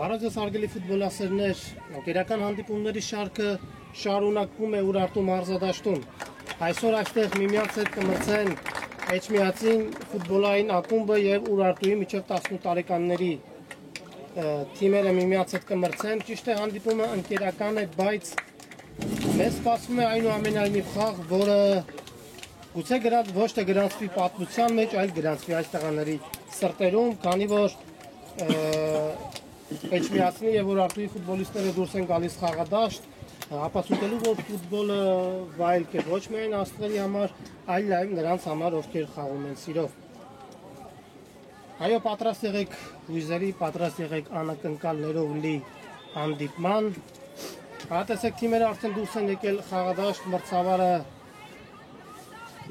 Բարոյ հարգելի ֆուտբոլասերներ, ընկերական հանդիպումների շարքը շարունակվում է Ուրարտու մարզադաշտում։ Այսօր այստեղ միմյանց հետ կմրցեն Էջմիածին ֆուտբոլային ակումբը եւ Ուրարտուի միջև 18 տարեկանների թիմերը միմյանց հետ կմրցեն։ Ճիշտ է, հանդիպումը ընկերական է, բայց մեզ սպասվում է այնուամենայնիվ խաղ, որը գուցե ոչ թե գրանցվի պատմության մեջ, այլ գրանցվի այս տղաների սրտերում, քանի որ Էջմիածնի եւ Ուրարտուի ֆուտբոլիստները դուրս են գալիս խաղադաշտ, ապացուցելու, որ ֆուտբոլը վայելք է ոչ միայն աստղերի համար, այլ նաեւ նրանց համար, ովքեր խաղում են սիրով։ Այո, պատրաստ եղեք հույզերի, պատրաստ եղեք անակնկալներով լի հանդիպման։ Հատեսեք թիմերը արդեն դուրս են եկել խաղադաշտ, մրցավարը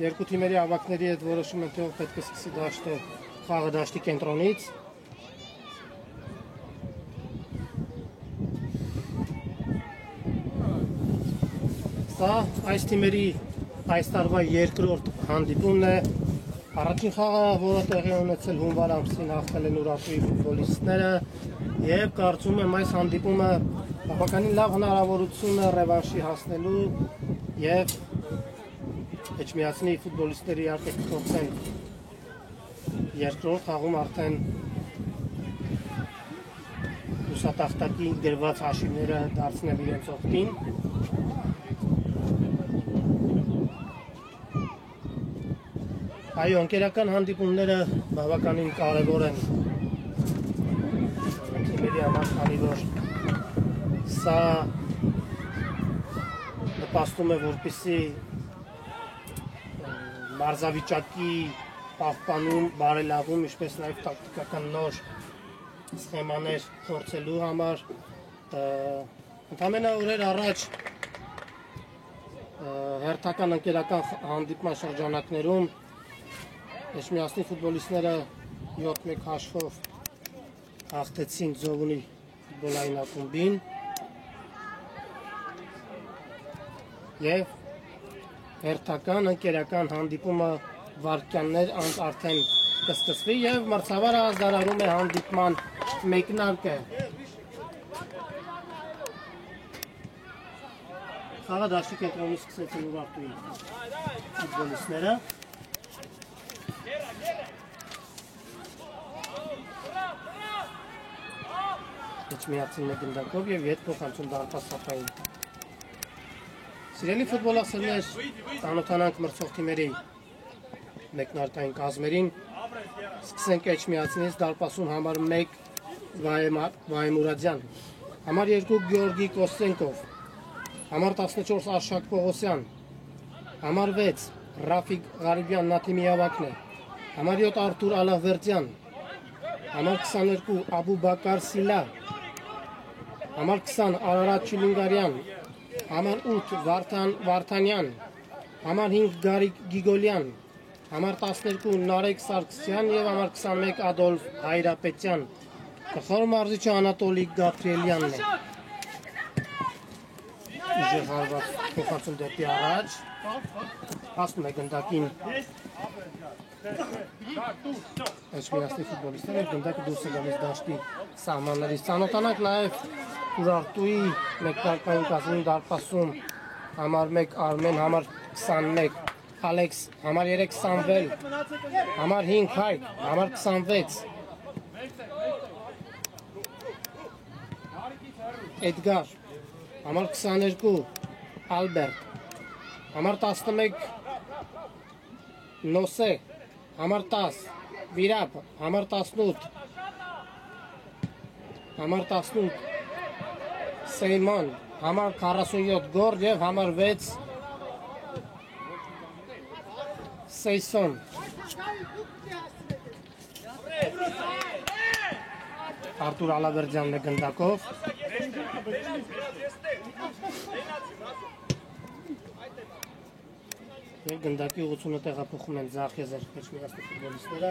երկու թիմերի ավակների հետ որոշում են, թե ով պետք է սկսի դաշտը խաղադաշտի կենտրոնից։ Սա այս թիմերի այս տարվա երկրորդ հանդիպումն է։ Առաջին խաղը, որը տեղի ունեցել հունվար ամսին, հաղթել են Ուրարտուի ֆուտբոլիստները եւ կարծում եմ այս հանդիպումը բավականին լավ հնարավորություն է ռևանշի հասնելու եւ Էջմիածնի ֆուտբոլիստների իհարկե կփոխեն երկրորդ խաղում արդեն ուսատախտակի գրված հաշիվները դարձնել իրենց օգտին։ Այո, ընկերական հանդիպումները բավականին կարևոր են թիմերի համար, քանի որ սա նպաստում է, որպեսզի մարզավիճակի պահպանում, բարելավում, ինչպես նաև տակտիկական նոր սխեմաներ փորձելու համար։ Ընդամենը օրեր առաջ հերթական ընկերական հանդիպման շրջանակներում Էջմիածնի ֆուտբոլիստները 7-1 հաշվով հաղթեցին Ձովունի ֆուտբոլային ակումբին եւ հերթական ընկերական հանդիպումը վարկյաններ անց արդեն կսկսվի եւ մրցավարը ազդարարում է հանդիպման մեկնարկը։ Խաղադաշտի կենտրոնից սկսեցին Ուրարտուի ֆուտբոլիստները։ Էջմիածին գնդակով եւ ետ փոխանցում դարպասապային։ Սիրելի ֆուտբոլասերներ, ծանոթանանք մրցող թիմերի մեկնարկային կազմերին։ Սկսենք Էջմիածնից, դարպասում համար 1 Վահե Մուրադյան, համար 2 Գեորգի Կոստենկով, համար 14 Արշակ Պողոսյան, համար 6 Ռաֆիկ Ղարիբյան Նաթիմի ավակն է, համար 7 Արթուր Ալավերդյան, համար 22 Աբուբակար Սիլա, համար 20 Արարատ Չիլինգարյան, համար 8 Վարդանյան, համար 5 Գարիկ Գիգոլյան, համար 12 Նարեկ Սարգսյան եւ համար 21 Ադոլֆ Հայրապետյան։ Գլխավոր մարզիչը Անատոլի Գաբրիելյանն է։ Ուժեղ հարված փոխանցում դեպի առաջ։ Հասնում է գնդակին։ Էջմիածնի ֆուտբոլիստները գնդակը դուրս է գալիս դաշտի սահմաններից։ Ծանոթանանք նաեւ Ուրարտուի մեկնարկային կազմին դարպասում համար 1 Արմեն, համար 21 Ալեքս, համար 3 Սամվել, համար 5 Հայկ, համար 26 Էդգար, համար 22 Ալբերտ, համար 11 Նոսե, համար 10 Վիրապ, համար 18 Սեյման, համար 47 Գոր եւ համար 6 Սեյսոն։ Արթուր Ալավերդյանն է գնդակով։ Եվ գնդակի ուղղությունը տեղափոխում են ձախ եզր Էջմիածնի ֆուտբոլիստները։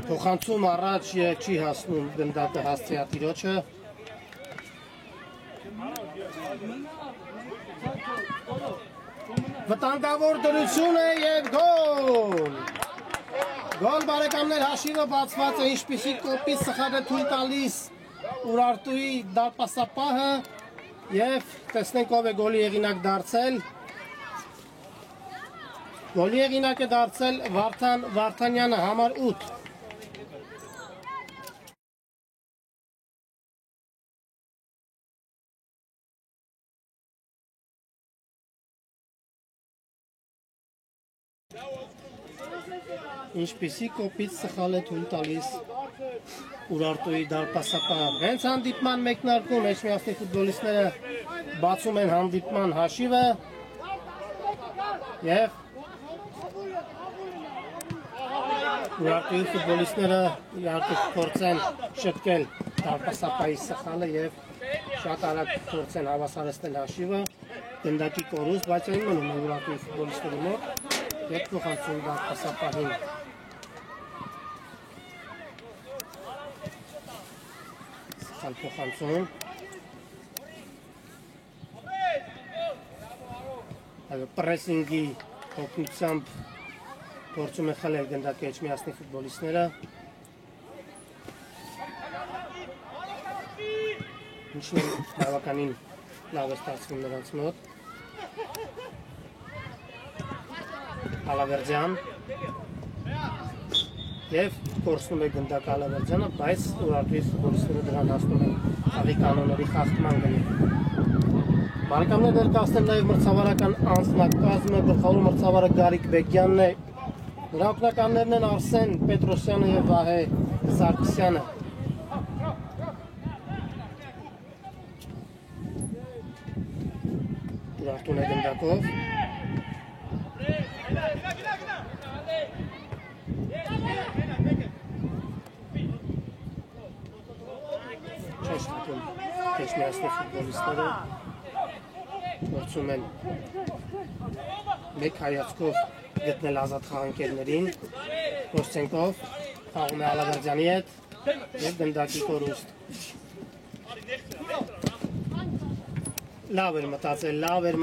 Փոխանցում առաջ չի հասնում գնդակը հասցեատիրոջը։ Վտանգավոր դրություն է և գոլ։ Գոլ բարեկամներ հաշիվը բացված է ինչպիսի կոպիտ սխալ է թույլ տալիս Ուրարտուի դարպասապահը և տեսնենք ով է գոլի եղինակ դարձել։ Գոլի եղինակ է դարձել Վարդան Վարդանյանը համար 8։ Ինչպիսի կոպիտ սխալ է թույլ տալիս Ուրարտուի դարպասապահը։ Հենց հանդիպման մեկնարկում Էջմիածնի ֆուտբոլիստները բացում են հանդիպման հաշիվը և Ուրարտուի ֆուտբոլիստները իհարկե փորձեն շտկել դարպասապահի սխալը և շատ արագ փորձեն հավասարեցնել հաշիվը գնդակի կորուստ, բայց այն մնում է Ուրարտուի ֆուտբոլիստների մոտ և փոխանցում դարպասապահին։ Սխալ փոխանցում։ Պրեսինգի օգնությամբ փորձում է խլել գնդակի Էջմիածնի ֆուտբոլիստները։ Ինչն բավականին լավ է ստացվում նրանց մոտ։ Ալավերդյան և կորցնում է գնդակ Ալավերդյանը, բայց Ուրարտուի ֆուտբոլիստները դրան հասնում են խաղի կանոնների խախտման գնի։ Բարեկամներ ներկայացնել նաև մրցավարական անձնակազմը, գլխավոր մրցավարը Գարիկ Բեկյանն է, նրա օգնականներն են Արսեն Պետրոսյանը և Վահե Սարգսյանը։ Ուրարտուն է գնդակով։ Էջմիածնի ֆուտբոլիստները փորձում են մեկ հայացքով գտնել ազատ խաղանկերներին, Կոստենկով խաղում է Ալավերդյանի հետ և գնդակի կորուստ։ Լավ էր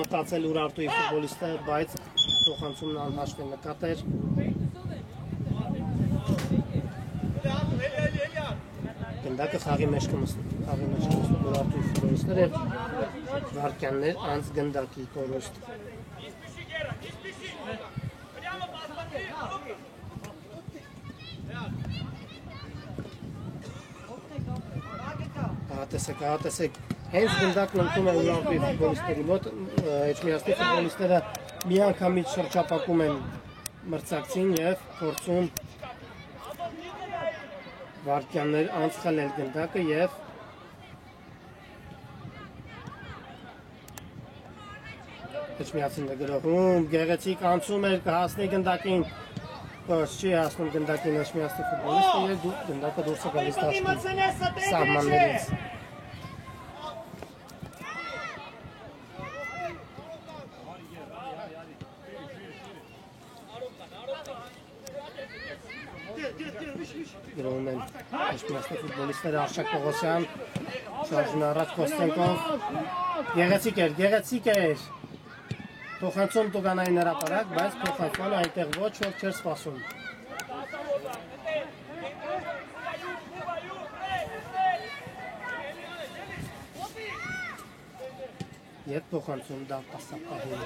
մտածել Ուրարտուի ֆուտբոլիստը, բայց փոխանցումն անհաշվել նկատ էր։ Գնդակը խաղի մեջ կմստում Ուրարտուի ֆուտբոլիստներ և վարկյաններ անց գնդակի կորուստ։ Հատեսեք, հենց գնդակն ընկնում է Ուրարտուի ֆուտբոլիստների մոտ, Էջմիածնի ֆուտբոլիստները միանգամից շրջապատում են մրցակցին և փորձում վարկյաններ անց խլել գնդակը և Էջմիածինն է գրողում, գեղեցիկ անցում էր կհասնի գնդակին, ոչ չի հասնում գնդակին Էջմիածնի ֆուտբոլիստը և գնդակը դուրս է գալիս դաշտի սահմաններից։ Գրոհում են Էջմիածնի ֆուտբոլիստները Արշակ Պողոսյան, շարժուն առաջ Կոստենկով, գեղեցիկ էր, փոխանցում տուգանային հրապարակ, բայց փոխանցումը այնտեղ ոչ ոք չէր սպասում։ Եվ փոխանցում դարպասապահին։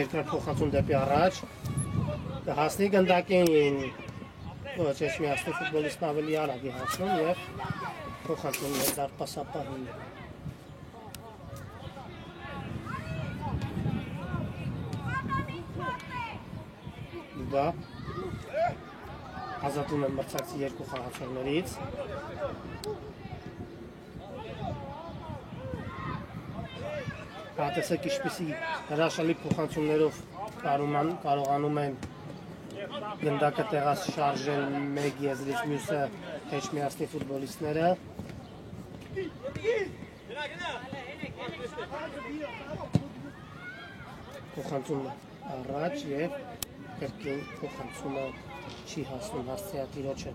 Երկրորդ փոխանցում դեպի առաջ կհասնի գնդակին, ոչ Էջմիածնի ֆուտբոլիստն ավելի արագ է հասնում և փոխանցում է դարպասապահին։ Դա ազատում են մրցակցի երկու խաղացողներից։ Հատեսեք ինչպիսի հրաշալի փոխանցումներով կարողանում են գնդակը տեղաց շարժել մեկ եզրից մյուսը Էջմիածնի ֆուտբոլիստները։ Փոխանցում առաջ և կրկին փոխանցումը չի հասնում հասցեատիրոջը։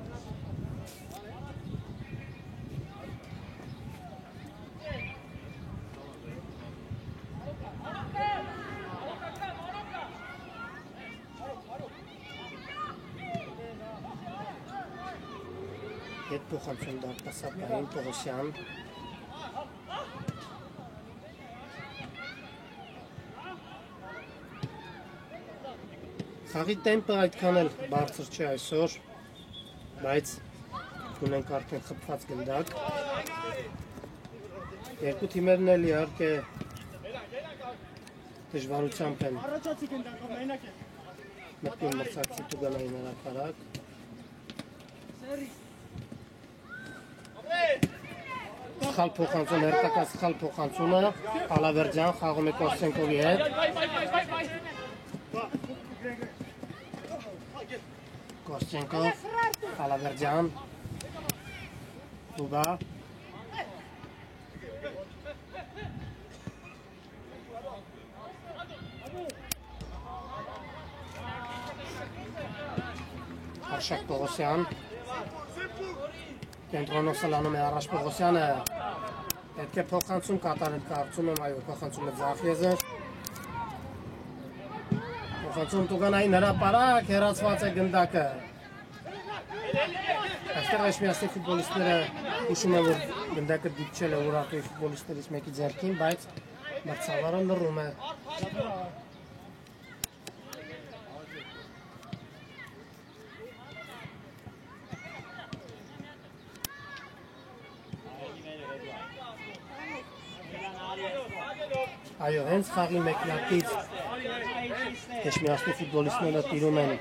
Հետ փոխանցում դարպասապային Պողոսյան։ Խաղի տեմպը այդքան էլ բարձր չէ այսօր, բայց ունենք արդեն խփված գնդակ։ Երկու թիմերն էլ իհարկե դժվարությամբ են մտնում մրցակցի տուգանային հրապարակ։ Սխալ փոխանցում, հերթական սխալ փոխանցումը, Ալավերդյան խաղում է Կոստենկովի հետ։ Կոստենկով, Ալավերդյան, Դուբա։ Արշակ Պողոսյան։ Կենտրոնոսը լանում է առաջ Պողոսյանը։ Պետք է փոխանցում կատարել կարծում եմ, այո, փոխանցում է Ձախեզը։ Փոխանցում տուգանային հրապարակ, հեռացված է գնդակը։ Այստեղ Էջմիածնի ֆուտբոլիստները հուշում են, որ գնդակը դիպչել է Ուրարտուի ֆուտբոլիստներից մեկի ձեռքին, բայց մրցավարը լռում է։ Այո, հենց խաղի մեկնարկից Էջմիածնի ֆուտբոլիստները տիրում են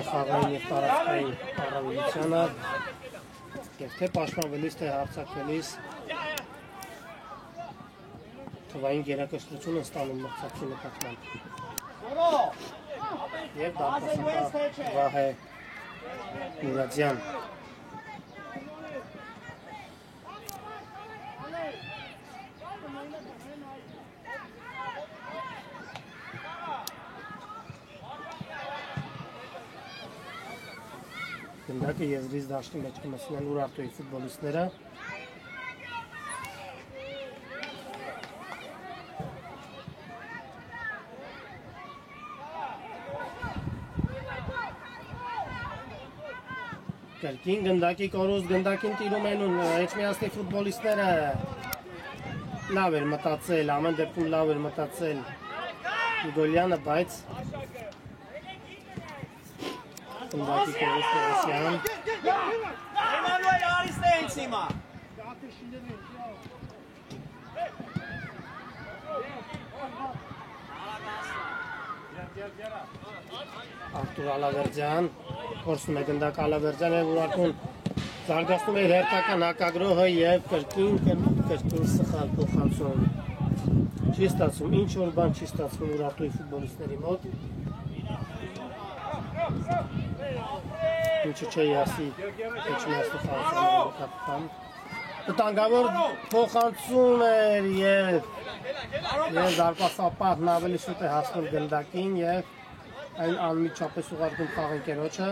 խաղային և տարածքային առավելությանը և թե պաշտպանվելիս, թե հարձակվելիս թվային գերակշռություն են ստանում մրցակցի նկատմամբ։ Եվ դարպասապահ Վահե Մուրադյան։ Գնդակը եզրից դաշտի մեջ կմսնեն Ուրարտուի ֆուտբոլիստները։ Կրկին գնդակի կորուս, գնդակին տիրում են Էջմիածնի ֆուտբոլիստները։ Լավ էր մտածել, ամեն դեպքում լավ էր մտածել Իգոլյանը, բայց Գնդակի կորուս Պողոսյան։ Էմանուել արիստ է ինձ հիմա։ Արտուր Ալավերդյան, փորձում է գնդակ Ալավերդյան և Ուրարտուն զարգացնում է հերթական հակագրոհը և կրկին սխալ փոխանցում։ Չի ստացվում, ինչ որ բան չի ստացվում Ուրարտուի ֆուտբոլիստների մոտ։ Ինչը չէի ասի Էջմիածնի խաղացանի նկատմամբ։ Վտանգավոր փոխանցում էր և դարպասապահն ավելի շուտ է հասնում գնդակին և այն անմիջապես ուղարկում խաղընկերոջը։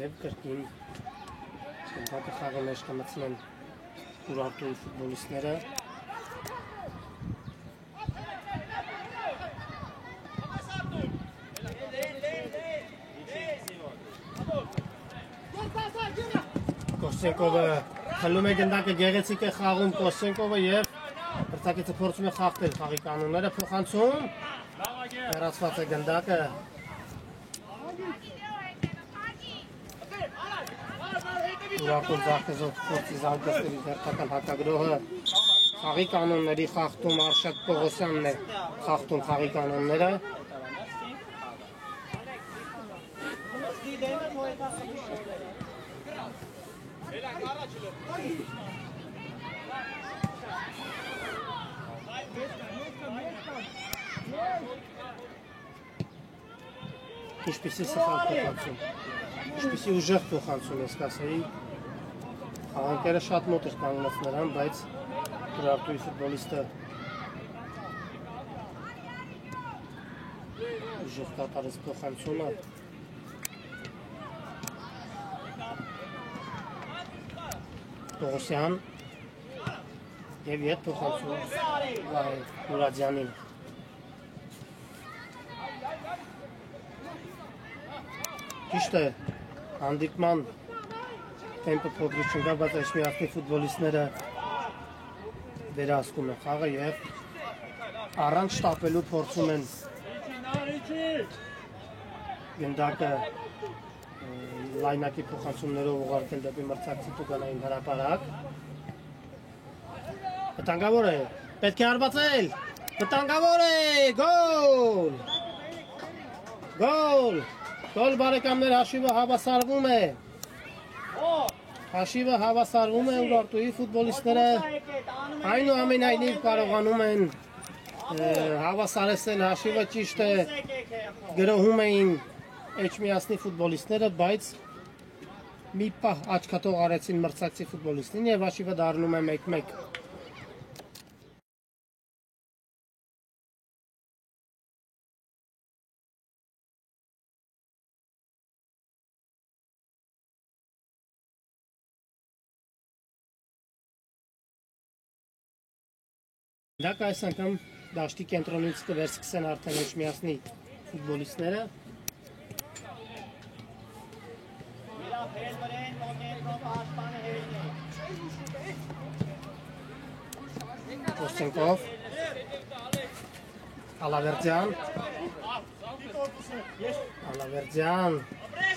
Եվ կրկին գնդակը խաղի մեջ կմտցնեն Ուրարտուի ֆուտբոլիստները։ Կոստենկովը խլում է գնդակը, գեղեցիկ է խաղում Կոստենկովը և մրցակիցը փորձում է խախտել խաղի կանոնները, փոխանցում, հեռացված է գնդակը։ Ուրարտուն Ձախեզով փորձի զարգացնել իր հերթական հակագրոհը։ Խաղի կանոնների խախտում Արշակ Պողոսյանն է խախտում խաղի կանոնները։ Ինչպիսի սխալ փոխանցում, ինչպիսի ուժեղ փոխանցում ես կասեի, խաղանկերը շատ մոտ էր կանգնած նրան, բայց Ուրարտուի ֆուտբոլիստը ուժեղ կատարեց փոխանցումը։ Պողոսյան և ետ փոխանցում Մուրադյանին։ Ճիշտ է, հանդիպման տեմպը փոքրիկ չընկավ, բայց Էջմիածնի ֆուտբոլիստները վերահսկում են խաղը և առանց շտապելու փորձում են գնդակը լայնակի փոխանցումներով ուղարկել դեպի մրցակցի տուգանային հրապարակ։ Վտանգավոր է, պետք է հարվածել, վտանգավոր է, գոլ, գոլ, գոլ բարեկամներ, հաշիվը հավասարվում է, հաշիվը հավասարվում է Ուրարտուի ֆուտբոլիստները այնուամենայնիվ կարողանում են հավասարեցնել հաշիվը, ճիշտ է գրոհում էին Էջմիածնի ֆուտբոլիստները, բայց մի պահ աչքաթող արեցին մրցակցի ֆուտբոլիստին և հաշիվը դառնում է 1-1։ Դակ այս անգամ դաշտի կենտրոնից կվերսկսեն արդեն Էջմիածնի ֆուտբոլիստները։ Կոստենկով, Ալավերդյան,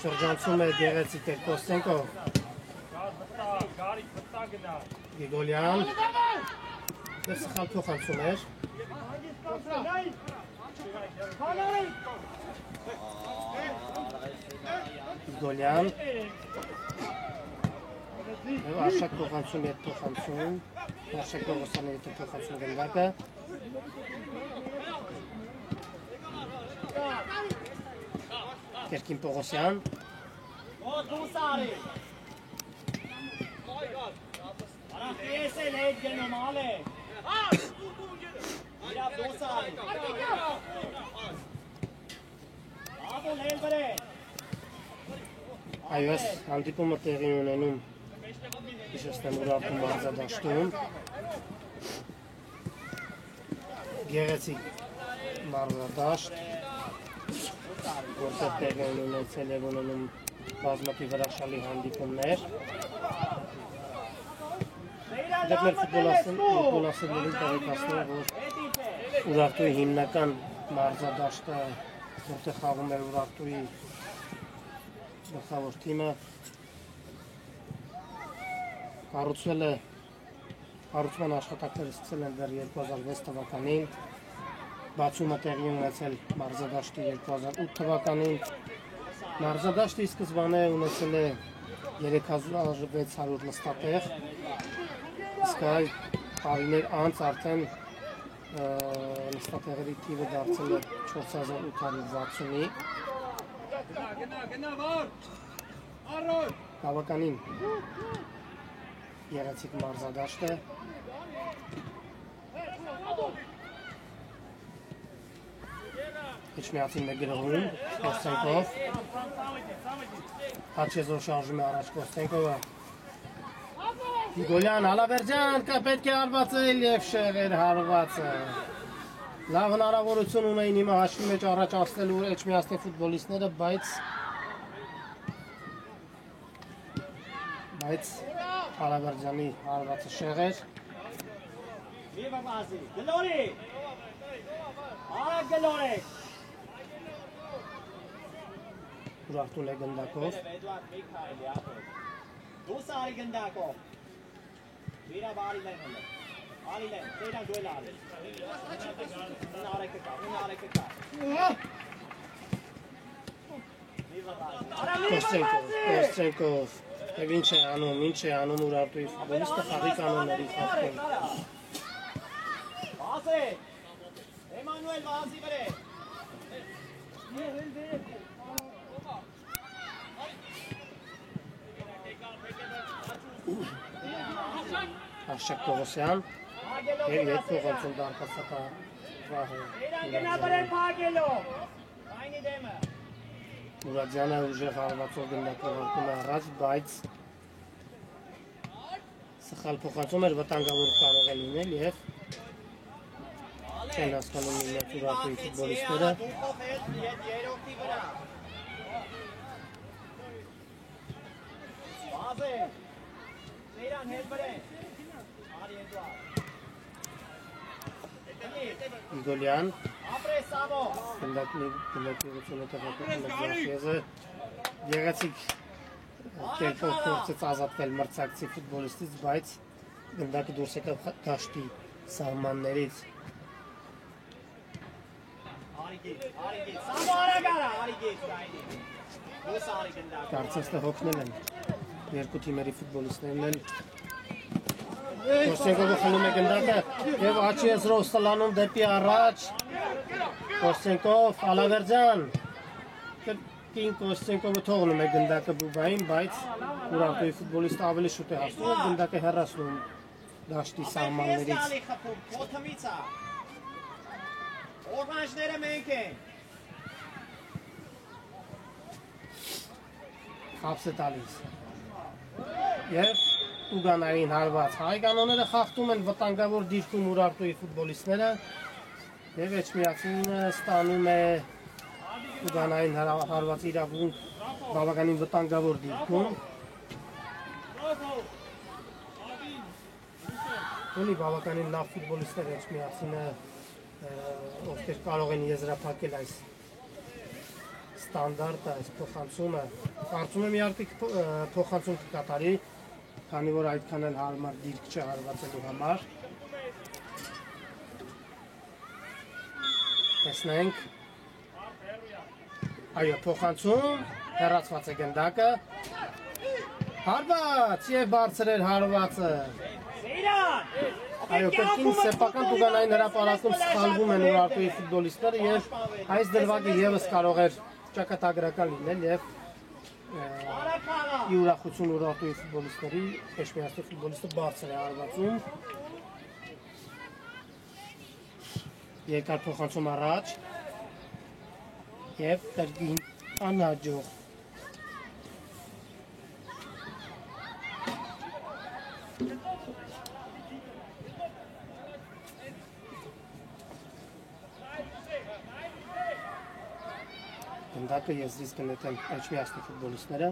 շրջանցում է գեղեցիկ է Կոստենկով, Գիգոլյան, և սխալ փոխանցում էր, Գիգոլյան, և Արշակ փոխանցում ետ փոխանցում, Արշակ Պողոսյանի ետ փոխանցում գնդակը, Կերկին Պողոսյան, այո, այս հանդիպումը տեղի ունենում հիշեցնեմ Ուրարտու մարզադաշտում, գեղեցիկ մարզադաշտ, որտեղ տեղի ունեցել և ունենում բազմաթիվ հրաշալի հանդիպումներ։ Դեռ մեր ֆուտբոլասերներին տեղեկացնեմ, որ Ուրարտուի հիմնական մարզադաշտը, որտեղ խաղում էր Ուրարտուի գլխավոր թիմը, կառուցման աշխատանքները սկսել են դեռ 2006 թվականին, բացումը տեղի ունեցել մարզադաշտի 2008 թվականին, մարզադաշտի սկզբանե ունեցել է 3600 նստատեղ, իսկ այ տարիներ անց արդեն նստատեղերի թիվը դարձել է 4860-ի։ Բավականին գեղեցիկ մարզադաշտ է։ Էջմիածին է գրոհում Կոստենկով, Հաչեզով շարժում է առաջ Կոստենկովը, Գիգոլյան, Ալավերդյան, պետք է հարվածել և շեղեր հարվածը։ Լավ հնարավորություն ունեին հիմա հաշվի մեջ առաջ անցնելու Էջմիածնի ֆուտբոլիստները, բայց Ալավերդյանի հարվածը շեղեր։ Ուրարտուն է գնդակով։ Կոստենկով, Եվ ինչ է անում Ուրարտուի ֆուտբոլիստը խաղի կանոնների խախտում։ Վազե։ Էմանուել վազի վրա։ Արշակ Պողոսյան եւ երկու ղոնցում դարպասակա վահը։ Մուրադյանը ուժեղ հարվածով գնդակով արկում է առաջ, բայց սխալ փոխանցում էր վտանգավոր կարող է լինել եւ չեն հասկանում իրենց Ուրարտուի ֆուտբոլիստները։ Իգոլյան գնդակնիությունը տվակում է Գեղեցիկ կերպով փորձեց ազատվել մրցակցի ֆուտբոլիստից, բայց գնդակը դուրս եկավ դաշտի սահմաններից։ Կարծես թե հոգնել են երկու թիմերի ֆուտբոլիստներն են։ Կոստենկովը խլում է գնդակը և աչի եզրով ստլանում դեպի առաջ։ Կոստենկով, Ալավերձյան։ Կրկին Կոստենկովը թողնում է գնդակը բուբային, բայց Ուրարտուի ֆուտբոլիստը ավելի շուտ է հասնում ու գնդակը հեռացնում դաշտի սահմաններից։ Օրանժները մենք են։ Խապս է տալիս։ Եվ ուգանային հարված հայ կանոնները խախտում են վտանգավոր դիրքում Ուրարտուի ֆուտբոլիստները և Էջմիածինը ստանում է ուգանային հարված իրավունք բավականին վտանգավոր դիրքում։ Ունի բավականին լավ ֆուտբոլիստներ Էջմիածինը, ովքեր կարող են եզրափակել այս ստանդարտը, այս փոխանցումը։ Կարծում եմ իհարկե փոխանցում կկատարի, քանի որ այդքան էլ հարմար դիրք չէ հարվածելու համար։ Տեսնենք։ Այո, փոխանցում, հեռացված է գնդակը։ Հարված և բարձր էր հարվածը։ Այո, կրկին սեփական տուգանային հրապարակում սխալվում են Ուրարտուի ֆուտբոլիստները և այս դրվագը ևս կարող էր ճակատագրական լինել և ի ուրախություն Ուրարտուի ֆուտբոլիստների Էջմիածնի ֆուտբոլիստը բարձր է հարվածում։ Երկար փոխանցում առաջ և կրկին անհաջող։ Գնդակը եզրից կնետեն Էջմիածնի ֆուտբոլիստները։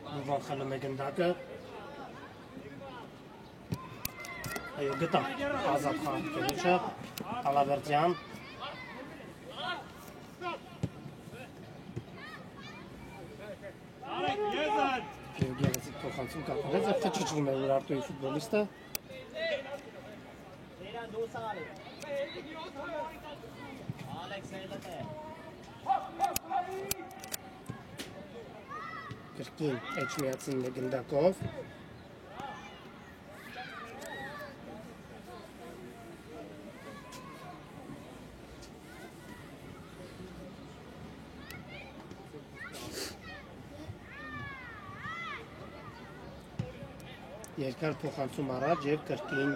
Նուվան խլում է գնդակը։ Այո, գտա ազատ խաղարկելուչը, Ալավերձյան։ Գեղեցիկ փոխանցում կատարեց, և թչիչվում է Ուրարտուի ֆուտբոլիստը։ Կրկին Էջմիածինն է գնդակով։ Երկար փոխանցում առաջ և կրկին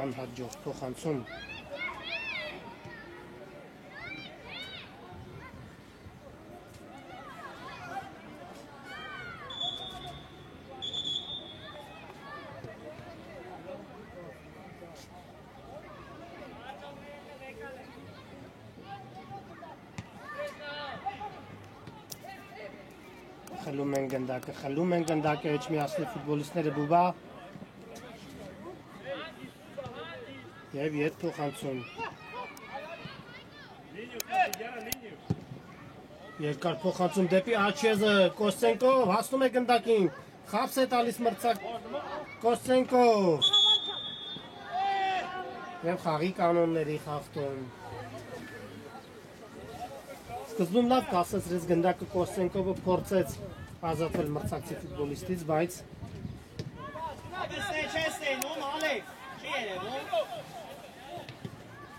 անհաջող փոխանցում։ Խլում են գնդակը Էջմիածնի ֆուտբոլիստները բուբա և ետ փոխանցում։ Երկար փոխանցում դեպի Աչեզը, Կոստենկով հասնում է գնդակին, Խապս է տալիս մրցակ Կոստենկով և խաղի կանոնների խախտում։ Սկզբում լավ կասեցրեց գնդակը Կոստենկովը փորձեց ազատվել մրցակցի ֆուտբոլիստից, բայց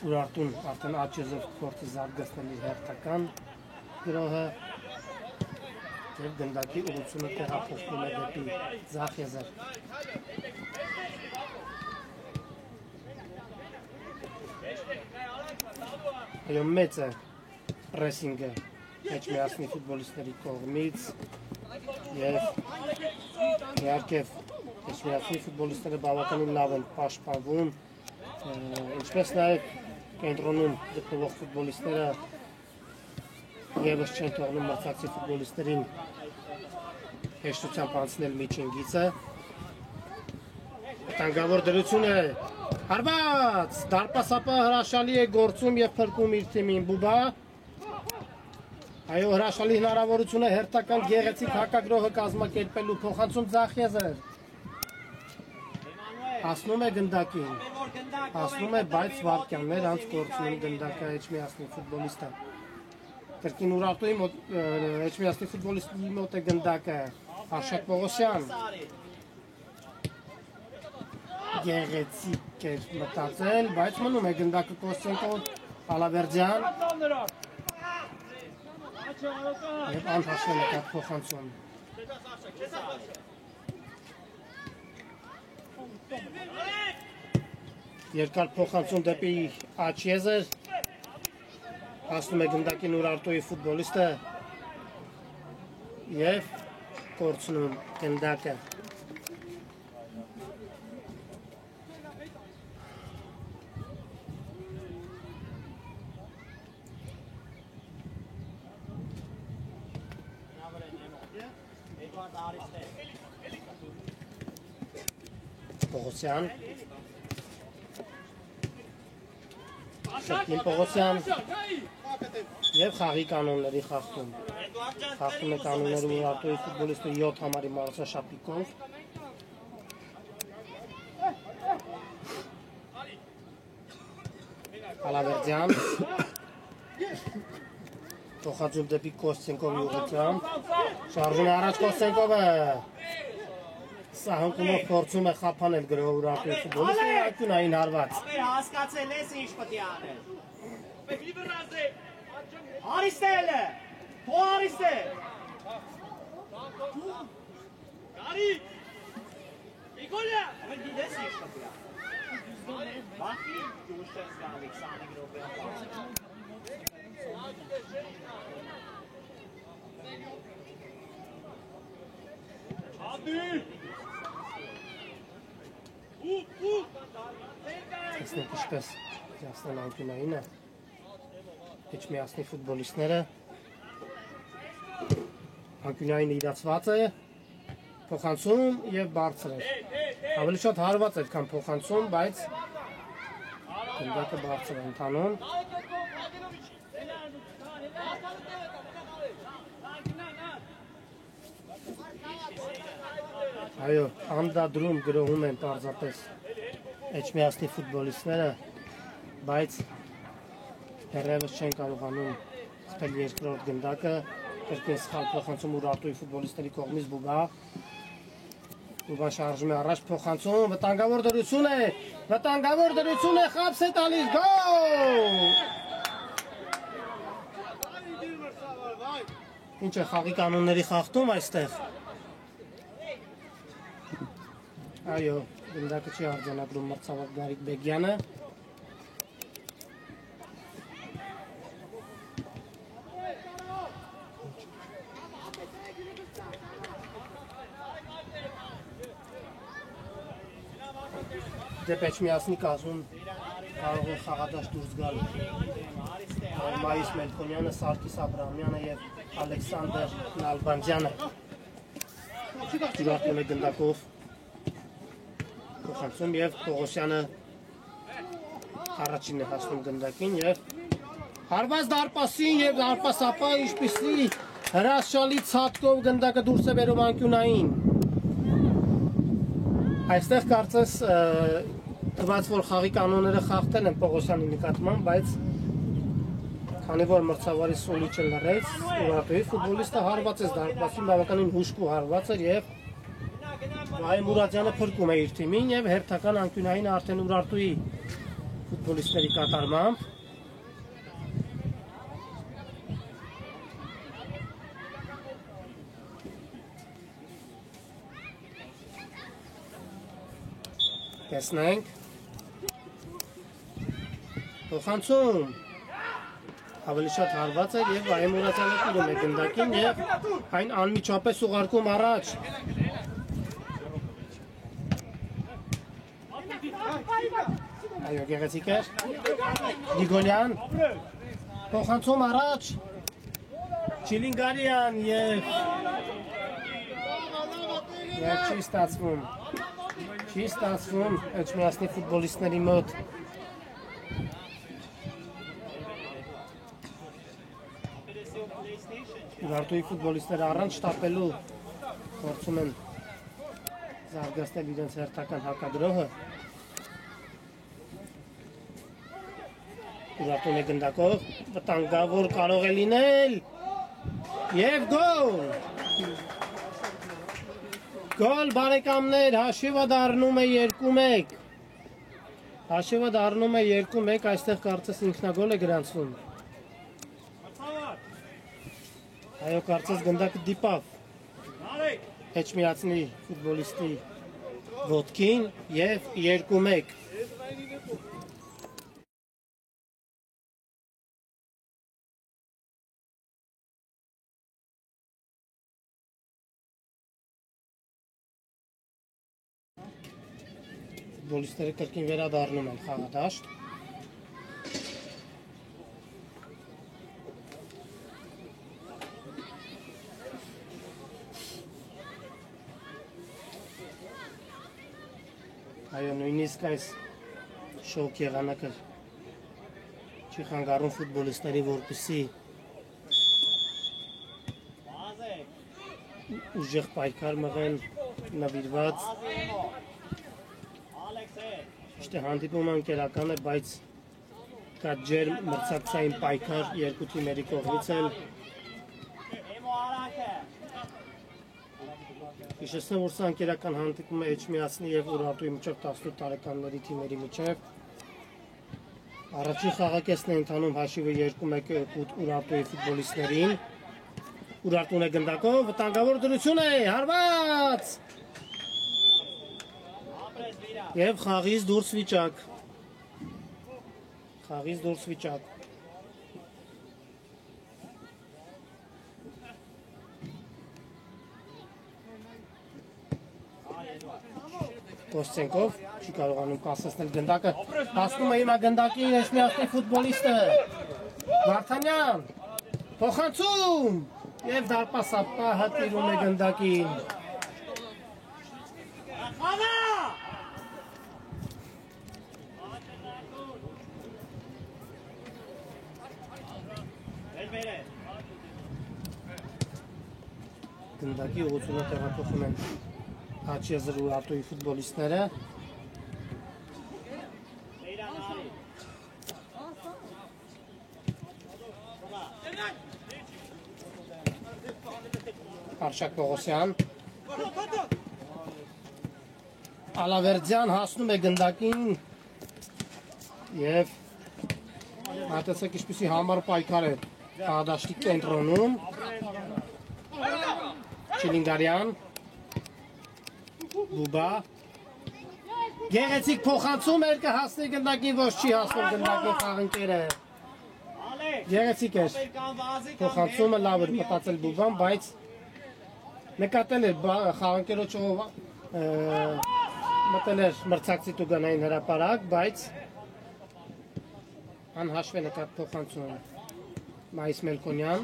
Ուրարտուն արդեն աչեզով փորձի զարգացնել իր հերթական գրոհը և գնդակի ուղղությունը տեղափոխվում է դեպի ձախ եզր։ Այո, մեծ է պրեսինգը Էջմիածնի ֆուտբոլիստների կողմից և իհարկե Էջմիածնի ֆուտբոլիստները բավականին լավ են պաշտպանվում, ինչպես նաև կենտրոնում գտնվող ֆուտբոլիստները ևս չեն թողնում մրցակցի ֆուտբոլիստերին հեշտությամբ անցնել միջին գիծը։ Վտանգավոր դրություն է, հարված, դարպասապը հրաշալի է գործում և փրկում իր թիմին, Բուբա։ Այո, հրաշալի հնարավորություն է հերթական գեղեցիկ հակագրոհը կազմակերպելու, փոխանցում ձախ եզր։ Հասնում է գնդակին, հասնում է, բայց վարկյաններ անց կորցնում գնդակը Էջմիածնի ֆուտբոլիստը։ Կրկին Ուրարտուի Էջմիածնի ֆուտբոլիստի մոտ է գնդակը, Արշակ Պողոսյան։ Գեղեցիկ էր մտածել, բայց մնում է գնդակը Կոստենկով, Ալավերդյան և անհաշվել է կատ փոխանցում։ Երկար փոխանցում դեպի աչ եզր, հասնում է գնդակին Ուրարտուի ֆուտբոլիստը և կորցնում գնդակը։ Պողոսյան Շրկին Պողոսյան և խաղի կանոնների խախտում։ Խախտում է կանոնները Ուրարտուի ֆուտբոլիստը 7 համարի մարզաշապիկով։ Ալավերդյան փոխանցում դեպի Կոստենկովի ուղղությամբ։ Շարժում է առաջ Կոստենկովը։ Սահունկումով փորձում է խափանել գրոհը Ուրարտուի ֆուտբոլիստը, ակյունային հարված։ Հասկացել ես ինչ պետք է անել։ Արիստելը, թո Արիստել։ Կարի։ Նիկոլա, ամեն դիտես ինչ պետք է անել։ Բախի դուշես գալի 20 րոպե։ Ադի Տեսնեք ինչպես Հայաստան անկյունայինը Էջմիածնի ֆուտբոլիստները անկյունայինը իրացված է, փոխանցում և բարձր է։ Ավելի շատ հարված էր, քան փոխանցում, բայց գնդակը բարձր է ընթանում։ Այո, անդադրում գրոհում են պարզապես Էջմիածնի ֆուտբոլիստները, բայց դեռևս չեն կարողանում ստել երկրորդ գնդակը, կրկին սխալ փոխանցում Ուրարտուի ֆուտբոլիստների կողմից Բուբա։ Բուբան շարժում է առաջ փոխանցում, վտանգավոր դրություն է, խապս է տալիս, գոլ։ Ինչ է խաղի կանոնների խախտում այստեղ։ Այո, գնդակը չի արձանագրում մրցավար Գարիկ Բեգյանը։ Դեպ Էջմիածնի կազմում կարող են խաղադաշտ դուրս գալ Մայիս Մելքոնյանը, Սարգիս Աբրահամյանը և Ալեքսանդր Նալբանդյանը։ Ուրարտուն է գնդակով փոխանցում և Պողոսյանը առաջինն է հասնում գնդակին և հարված դարպասին և դարպասապա ինչպիսի հրաշալի ցատկով գնդակը դուրս է բերում անկյունային։ Այստեղ կարծես թվաց, որ խաղի կանոնները խախտել են Պողոսյանի նկատմամբ, բայց քանի որ մրցավարի Սոլիչը լռեց, Ուրարտուի ֆուտբոլիստը հարված է դարպասին բավականին հուշք ու հարված էր եւ Վահե Մուրադյանը փրկում է իր թիմին եւ հերթական անկյունային արդեն Ուրարտուի ֆուտբոլիստների կատարմամբ տեսնենք փոխանցում ավելի շատ հարված էր եւ Վահե Մուրադյանը տիրում է գնդակին եւ այն անմիջապես ուղարկում առաջ Այո, գեղեցիկ էր Նիկոլյան փոխանցում առաջ Չիլինգարյան եւ չի ստացվում Էջմիածնի ֆուտբոլիստների մոտ Ուրարտուի ֆուտբոլիստները առանց շտապելու փորձում են զարգացնել իրենց հերթական հակադրողը Ուրարտուն է գնդակով վտանգավոր կարող է լինել եւ գոլ Գոլ բարեկամներ հաշիվը դառնում է 2-1 Հաշիվը դառնում է 2-1 այստեղ կարծես ինքնագոլ է գրանցվում Այո կարծես գնդակը դիպավ Էջմիածնի ֆուտբոլիստի ոտքին եւ 2-1 Ֆուտբոլիստները կրկին վերադառնում են խաղադաշտ Այո, նույնիսկ այս շոկ եղանակը չի խանգարում ֆուտբոլիստների, որպեսզի ուժեղ պայքար մղեն նվիրված Ճիշտ է հանդիպումը ընկերական է, բայց կա ջերմ մրցակցային պայքար երկու թիմերի կողմից էլ Հիշեցնեմ, որ սա ընկերական հանդիպում է Էջմիածնի եւ Ուրարտուի միջև 18 տարեկանների թիմերի միջև Առաջին խաղակեսն է ընթանում հաշիվը 2-1 Ուրարտուի ֆուտբոլիստներին Ուրարտուն է գնդակով, վտանգավոր դրություն է, հարված Եվ խաղից դուրս վիճակ Կոստենկով չի կարողանում կասեցնել գնդակը հասնում է հիմա գնդակին Էջմիածնի ֆուտբոլիստը Վարդանյան փոխանցում Եվ դարպասապահը տիրում է գնդակին Գնդակի ուղղությունը տեղափոխում են Հաչիեզր Ուրարտուի ֆուտբոլիստները Արշակ Պողոսյան Ալավերդյան հասնում է գնդակին Եվ Հատեցեք ինչպիսի համար պայքար է Խաղադաշտի կենտրոնում Չիլինգարյան Բուբա Գեղեցիկ փոխանցում էր կհասնի գնդակին ոչ չի հասնում գնդակին խաղընկերը Գեղեցիկ էր փոխանցումը լավ էր մտածել Բուբան բայց նկատել էր խաղընկերոջով մտել էր մրցակցի տուգանային հրապարակ բայց անհաշվ է նկատ փոխանցումը Մայիս Մելքոնյան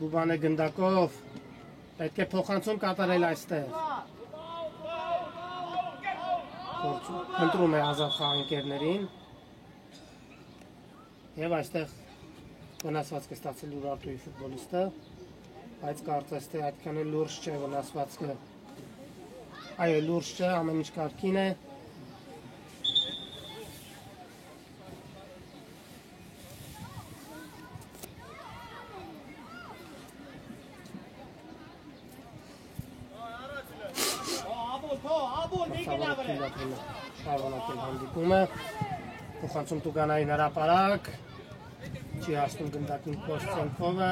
Բուբան է գնդակով պետք է փոխանցում կատարել այստեղ Ընտրում է ազատ խաղընկերներին Եվ այստեղ վնասվածք է ստացել Ուրարտուի ֆուտբոլիստը, բայց կարծես թե այդքան էլ լուրջ չէ վնասվածքը։ Այո, լուրջ չէ, ամեն ինչ կարգին է։ Շարունակել հանդիպումը, փոխանցում Տուգանային հրապարակ, չի հասնում գնդակին Կոստենկովը,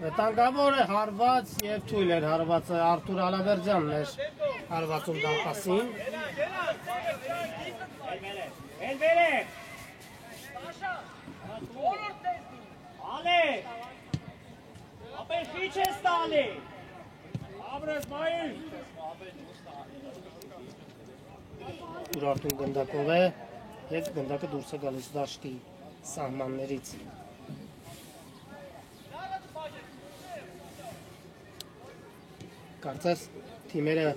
վտանգավոր է հարված և թույլ էր հարվածը Արթուր Ալավերջյանն էր հարվածում դարպասին։ Ալե, ապեր խիչ ես տալի։ Աբրես մայր։ Ուրարտուն գնդակով է և գնդակը դուրս է գալիս դաշտի սահմաններից։ Կարծես թիմերը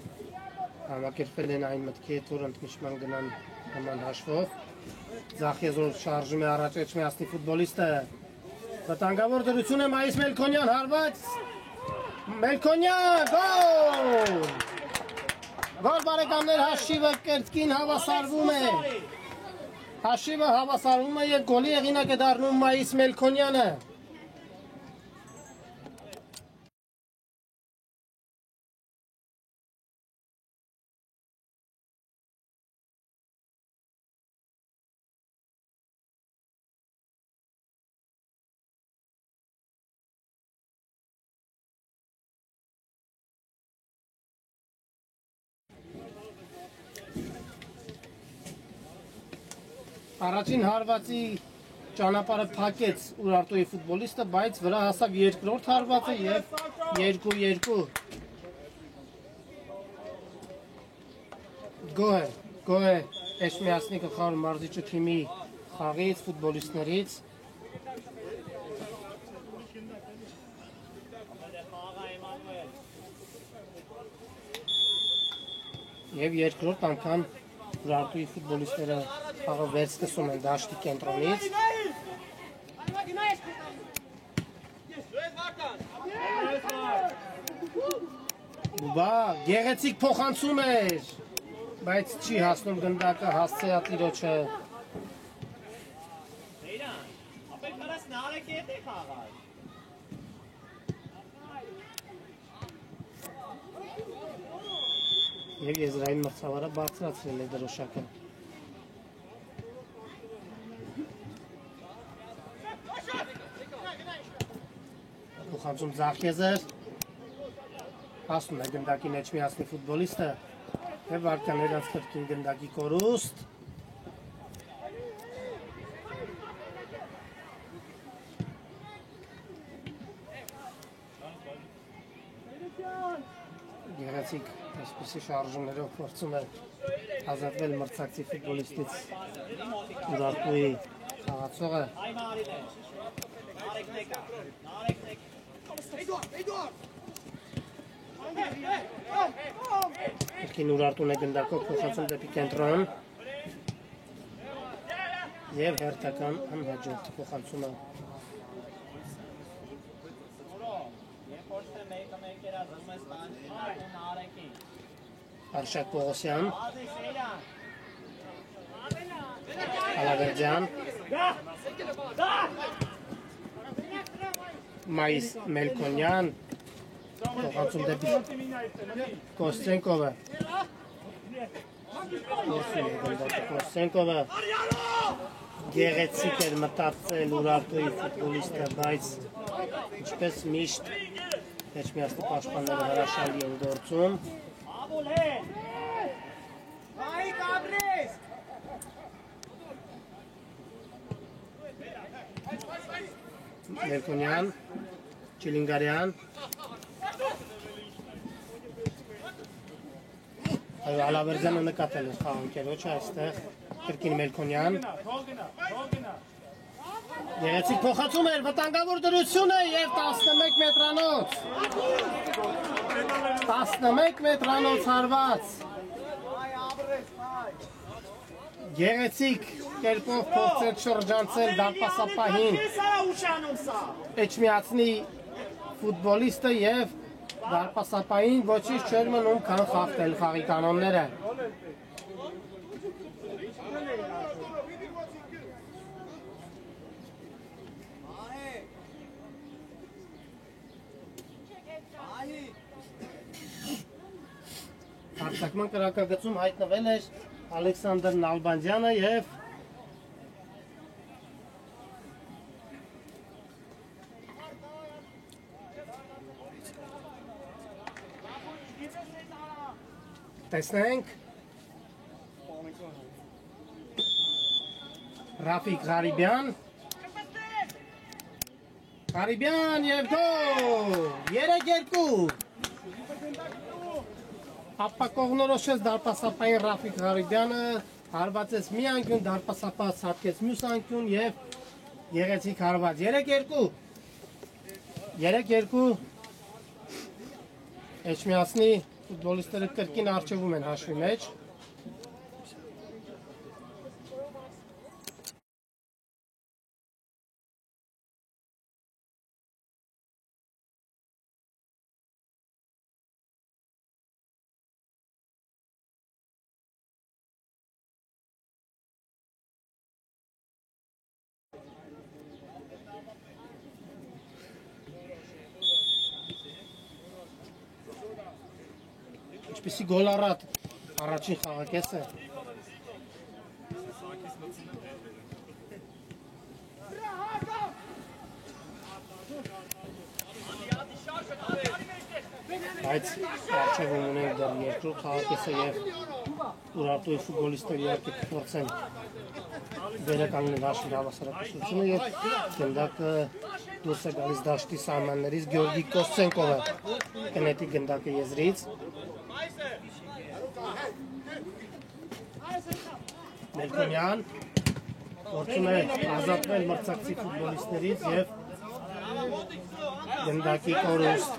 համակերպել են այն մտքի հետ, որ ընդմիջման գնան նման հաշվով։ Ձախեզոր շարժում է առաջ Էջմիածնի ֆուտբոլիստը։ Վտանգավոր դրություն է Մայիս Մելքոնյան հարված։ Մելքոնյան, գոլ! Գոլ բարեկամներ, հաշիվը կրկին հավասարվում է։ Հաշիվը հավասարվում է և գոլի հեղինակ է դառնում Մայիս Մելքոնյանը։ Առաջին հարվածի ճանապարհը փակեց Ուրարտուի ֆուտբոլիստը, բայց վրա հասավ երկրորդ հարվածը և 2-2։ Գոհ է Էջմիածնի գլխավոր մարզիչը թիմի խաղից, ֆուտբոլիստներից։ Եվ երկրորդ անգամ Ուրարտուի ֆուտբոլիստները խաղը վերսկսում են դաշտի կենտրոնից։ Բուբա, գեղեցիկ փոխանցում էր, բայց չի հասնում գնդակը հասցեատիրոջը։ Ապեք կարաս նարեք ետ է խաղար։ Եվ եզրային մրցավարը բարձրացրել է դրոշակը։ Փոխանցում Ձախեզեր, հասնում է գնդակին Էջմիածնի ֆուտբոլիստը և վարկաներ անցկրկին գնդակի կորուստ։ Գեղեցիկ այսպիսի շարժումներով փորձում է ազատվել մրցակցի ֆուտբոլիստից Ուրարտուի խաղացողը։ Երկին Ուրարտուն է գնդակով փոխանցում դեպի կենտրոն և հերթական անհաջորդ փոխանցումը։ Արշակ Պողոսյան, Ալավերջյան, Մայիս Մելքոնյան, փոխանցում դեպի Կոստենկովը, Կոստենկովը գեղեցիկ էր մտածել Ուրարտուի ֆուտբոլիստը, բայց ինչպես միշտ Էջմիածնի պաշտպանները հրաշալի են գործում։ Մելքոնյան, Չիլինգարյան, Ալավերջյանը նկատել է խաղընկերոջը այստեղ, կրկին Մելքոնյան, գեղեցիկ փոխանցում էր, վտանգավոր դրություն է և 11 մետրանոց, 11 մետրանոց հարված, Գեղեցիկ կերպով փորձել շրջանցել դարպասապահին Էջմիածնի ֆուտբոլիստը եւ դարպասապահին ոչինչ չէր մնում քան խախտել խաղի կանոնները։ Հարձակման կրակագծում հայտնվել էր Ալեքսանդր Նալբանդյանը եւ տեսնենք Ռաֆիկ Ղարիբյան եւ գոլ 3-2 Ապակողնորոշեց դարպասապային Ռաֆիկ Ղարիբյանը, հարվածեց մի անկյուն, դարպասապահը ցատկեց մյուս անկյուն եւ գեղեցիկ հարված 3-2 Էջմիածնի ֆուտբոլիստները կրկին առջևում են հաշվի մեջ Ինչպեսի գոլ առատ առաջին խաղակեսը բայց առջևում ունենք դեռ երկրորդ խաղակեսը եւ Ուրարտուի ֆուտբոլիստները իհարկե կփորձեն վերականգնել հաշվի հավասարակշռությունը եւ գնդակը դուրս է գալիս դաշտի սահմաններից Գյորգի Կոսցենկովը կնետի գնդակը եզրից Մելքոնյան փորձում է ազատվել մրցակցի ֆուտբոլիստներից եւ գնդակի կորուստ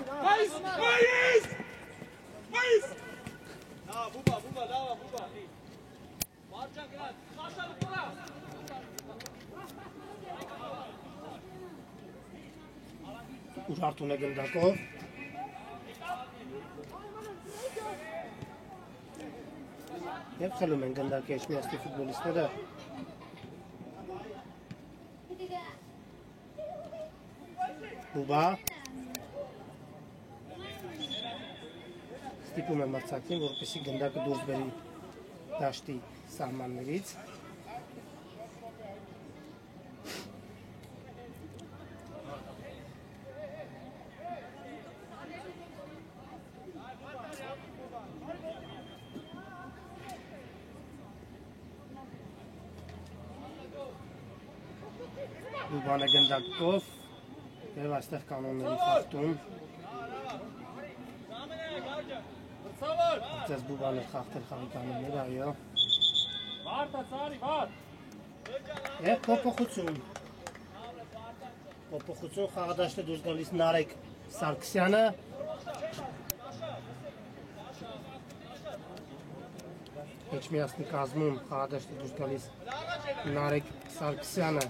Ուրարտուն է գնդակով Եվ խելում են գնդակի Էջմիածնի ֆուտբոլիստները Բուբա Ստիպում է մրցակցին, որպեսզի գնդակը դուրս բերի դաշտի սահմաններից Բուբան է գնդակով և այստեղ կանոնների խախտում Ձեզ բուբան է խախտել խաղի կանոնները, այո Եվ փոփոխություն խաղադաշտ է դուրս գալիս Նարեկ Սարգսյանը Էջմիածնի կազմում խաղադաշտ է դուրս գալիս Նարեկ Սարգսյանը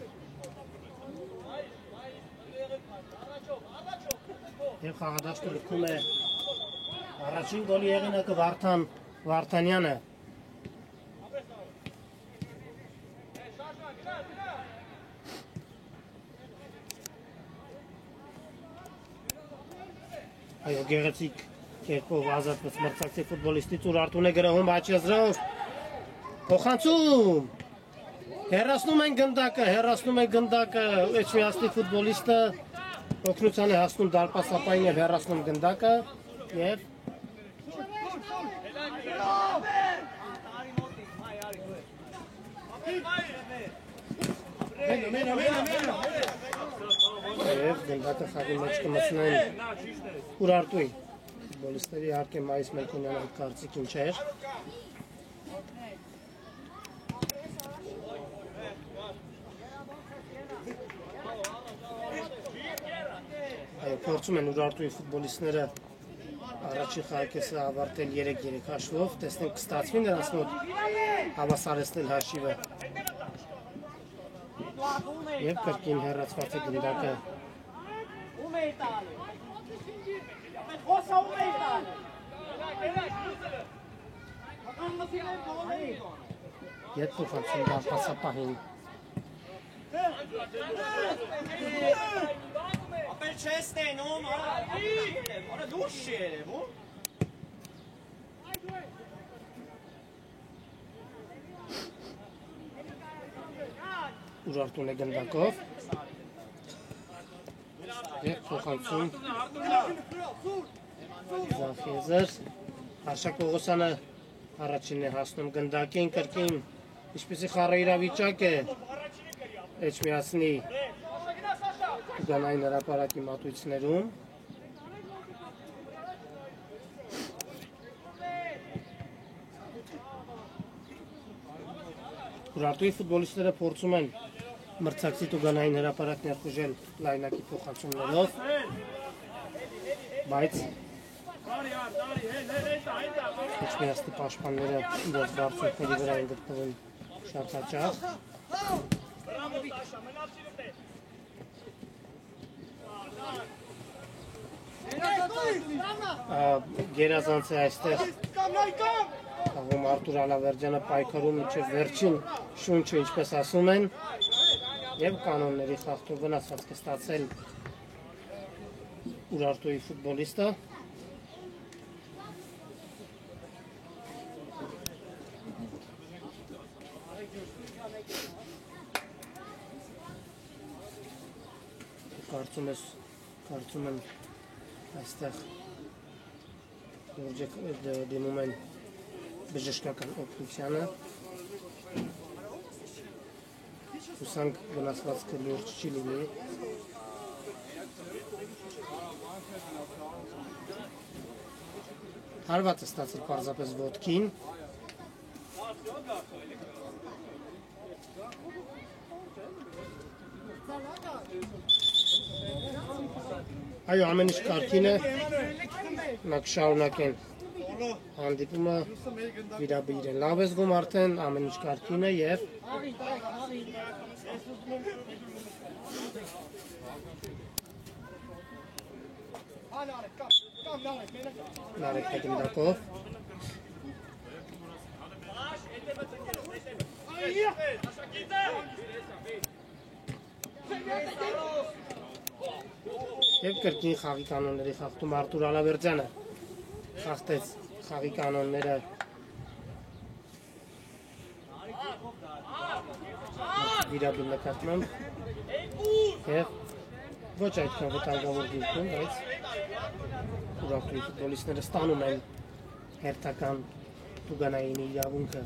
Եվ խաղադաշտը լքում է առաջին գոլի եղինակը Վարդան Վարդանյանը Այո, գեղեցիկ կերպով ազատվեց մրցակցի ֆուտբոլիստից Ուրարտուն է գրահում Աչեզրով փոխանցում հեռացնում են գնդակը Էջմիածնի ֆուտբոլիստը օգնության է հասնում դարպասապահին եւ հեռացնում գնդակը եւ Եվ գնդակը խաղի մեջ կմտնեն Ուրարտուի ֆուտբոլիստների իհարկե Մայիս Մելքոնյանը կարծիքին չէր Այո, փորձում են Ուրարտուի ֆուտբոլիստները Առաջին խաղակեսը ավարտել 3-3 հաշվով, տեսնենք կստացվի նրանց մոտ հավասարեցնել հաշիվը։ Եվ կրկին հեռացված է գնդակը։ Ետ փոխանցում դարպասապահին։ Ապել չես տենում, արա դուրս չի երևում։ Ուրարտուն է գնդակով։ Եվ փոխանցում Զախեզեր։ Արշակ Պողոսյանը առաջինն է հասնում գնդակին, կրկին ինչպեսի խառը իրավիճակ է Էջմիածնի Տուգանային հրապարակի մատույցներում։ Ուրարտուի ֆուտբոլիստները փորձում են մրցակցի Տուգանային հրապարակ ներխուժել լայնակի փոխանցումներով, բայց Էջմիածնի պաշտպանները իրենց բարձունքների վրա են գտնվում շատ հաճախ։ Գերազանց է այստեղ աղում Արտուր Ալավերջյանը պայքարում մինչև վերջին շունչը, ինչպես ասում են, և կանոնների խախտում վնասված կստացել Ուրարտուի ֆուտբոլիստը։ Կարծում եմ այստեղ դիմում են բժշկական օգնությանը, հուսանք վնասվածքը լուրջ չի լինի։ Հարված է ստացել պարզապես ոտքին։ Այո, ամեն ինչ կարգին է, նա կշարունակեն հանդիպումը վիրաբույր են։ Լավ է զգում արդեն, ամեն ինչ կարգին է և Նարեկ է գնդակով։ Եվ կրկին խաղի կանոնների խախտում Արտուր Ալավերջյանը խախտեց խաղի կանոնները վիրաբույր նկատմամբ և ոչ այդքան վտանգավոր դիրքում, բայց Ուրարտուի ֆուտբոլիստները ստանում են հերթական Տուգանայինի իրավունքը։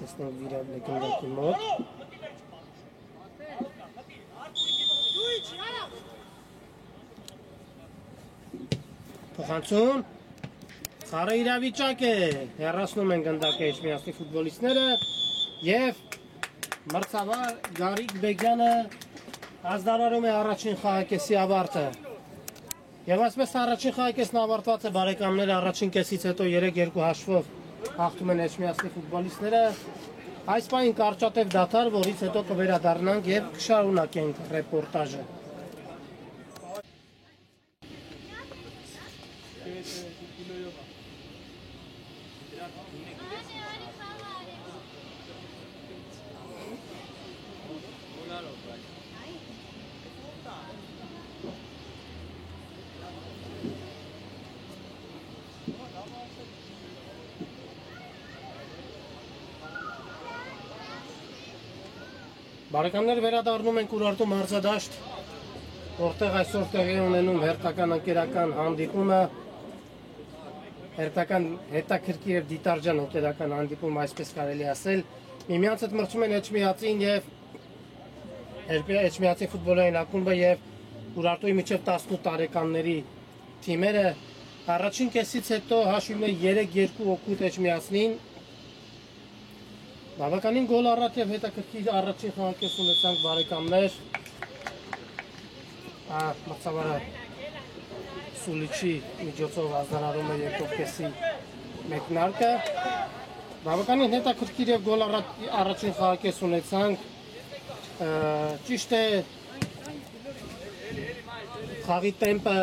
Տեսնենք վիրաբույր գնդակի մոտ։ Փոխանցում, խառը իրավիճակ է, հեռացնում են գնդակը Էջմիածնի ֆուտբոլիստները և մրցավար Գարիկ Բեգյանը ազդարարում է առաջին խաղակեսի ավարտը։ Եվ այսպես առաջին խաղակեսն ավարտված է, բարեկամներ, առաջին կեսից հետո 3-2 հաշվով հաղթում են Էջմիածնի ֆուտբոլիստները։ Այս պահին կարճատև դադար, որից հետո կվերադառնանք և կշարունակենք ռեպորտաժը։ Բարեկամներ, վերադառնում ենք Ուրարտու մարզադաշտ, որտեղ այսօր տեղի ունենում հերթական ընկերական հանդիպումը, հերթական հետաքրքիր և դիտարժան ընկերական հանդիպում, այսպես կարելի ասել, միմյանց հետ մրցում են Էջմիածին և Էջմիածի ֆուտբոլային ակումբը և Ուրարտուի միջև 18 տարեկանների թիմերը առաջին կեսից հետո հաշիվն է 3-2 օգուտ Էջմիածնին։ Բավականին գոլ առաջ եւ հետաքրքիր առաջին խաղակես ունեցանք բարեկամներ։ Մրցավարը Սուլիչի միջոցով ազդարարում է երկրորդ կեսի մեկնարկը։ Բավականին հետաքրքիր եւ գոլ առաջին խաղակես ունեցանք։ Ճիշտ է խաղի տեմպը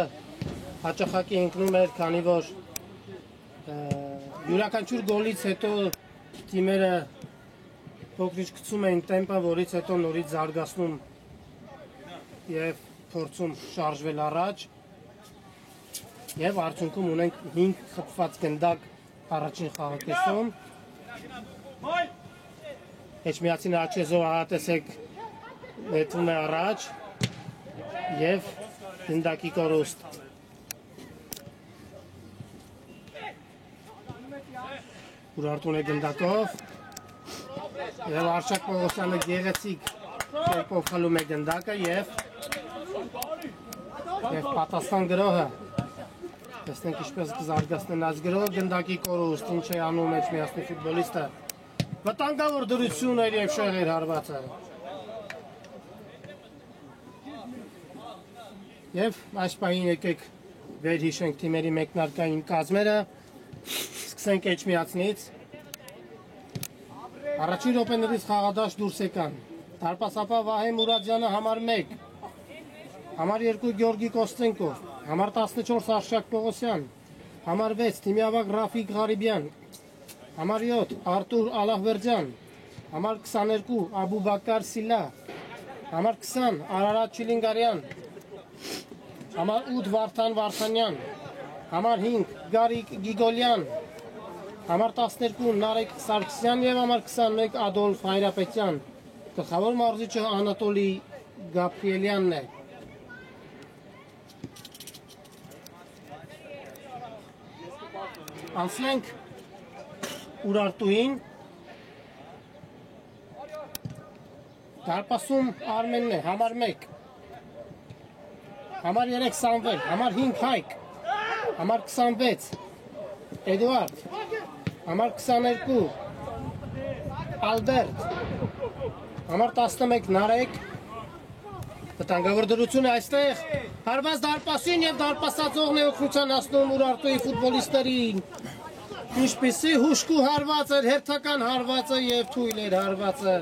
հաճախակի ընկնում էր, քանի որ յուրաքանչյուր գոլից հետո թիմերը փոքրիչ գցում էին տեմպը, որից հետո նորից զարգացնում եւ փորձում շարժվել առաջ եւ արդյունքում ունենք 5 խփված գնդակ առաջին խաղակեսում։ Էջմիածին Աչեզով ահատեսեք նետվում է առաջ եւ գնդակի կորուստ։ Ուրարտուն է գնդակով եւ Արշակ Պողոսյանը գեղեցիկ կերպով խլում է գնդակը եւ պատասխան գրողը տեսնենք ինչպես կզարգացնեն այս գրողը գնդակի կորուստ, ինչ է անում Էջմիածնի ֆուտբոլիստը, վտանգավոր դրություն էր եւ շեղեր հարվածը։ Եվ այս պահին եկեք վերհիշենք թիմերի մեկնարկային կազմերը, սկսենք Էջմիածնից։ Առաջին րոպեներից խաղադաշտ դուրս եկան դարպասապահ Վահե Մուրադյանը համար 1, համար 2 Գյորգի Կոստենկով, համար 14 Արշակ Պողոսյան, համար 6 թիմիավակ Ռաֆիկ Ղարիբյան, համար 7 Արտուր Ալահվերդյան, համար 22 Աբուբակար Սիլա, համար 20 Արարատ Չիլինգարյան, համար 8 Վարդան Վարդանյան, համար 5 Գարիկ Գիգոլյան, համար 12 Նարեկ Սարգսյան եւ համար 21 Ադոլֆ Հայրապետյան։ Գլխավոր մարզիչը Անատոլի Գաբրիելյանն է։ Անցնենք Ուրարտուին։ Դարպասում Արմենն է, համար 1, համար 3 Սամվել, համար 5 Հայկ, համար 26 Էդուարդ, համար 22 Ալբերտ, համար 11 Նարեկ, վտանգավոր դրություն է այստեղ, հարված դարպասին և դարպասածողն է օգնության հասնում Ուրարտուի ֆուտբոլիստերին, ինչպիսի հուշկու հարվածը, հերթական հարվածը և թույլ էր հարվածը,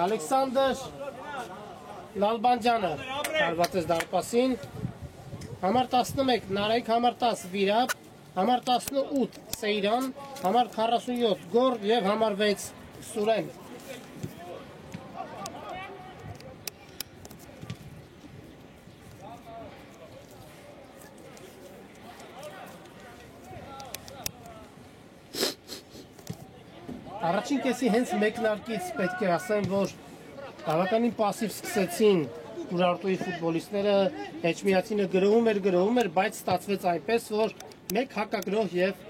Ալեքսանդր Լալբանջանը հարվածեց դարպասին, համար 11 Նարեկ, համար 10 Վիրապ, համար 18 Սեյրան, համար 47 Գոր և համար 6 Սուրեն։ Առաջին կեսի հենց մեկնարկից պետք է ասեմ, որ բավականին պասիվ սկսեցին Ուրարտուի ֆուտբոլիստները, Էջմիածինը գրոհում էր, բայց ստացվեց այնպես, որ մեկ հակագրոհ և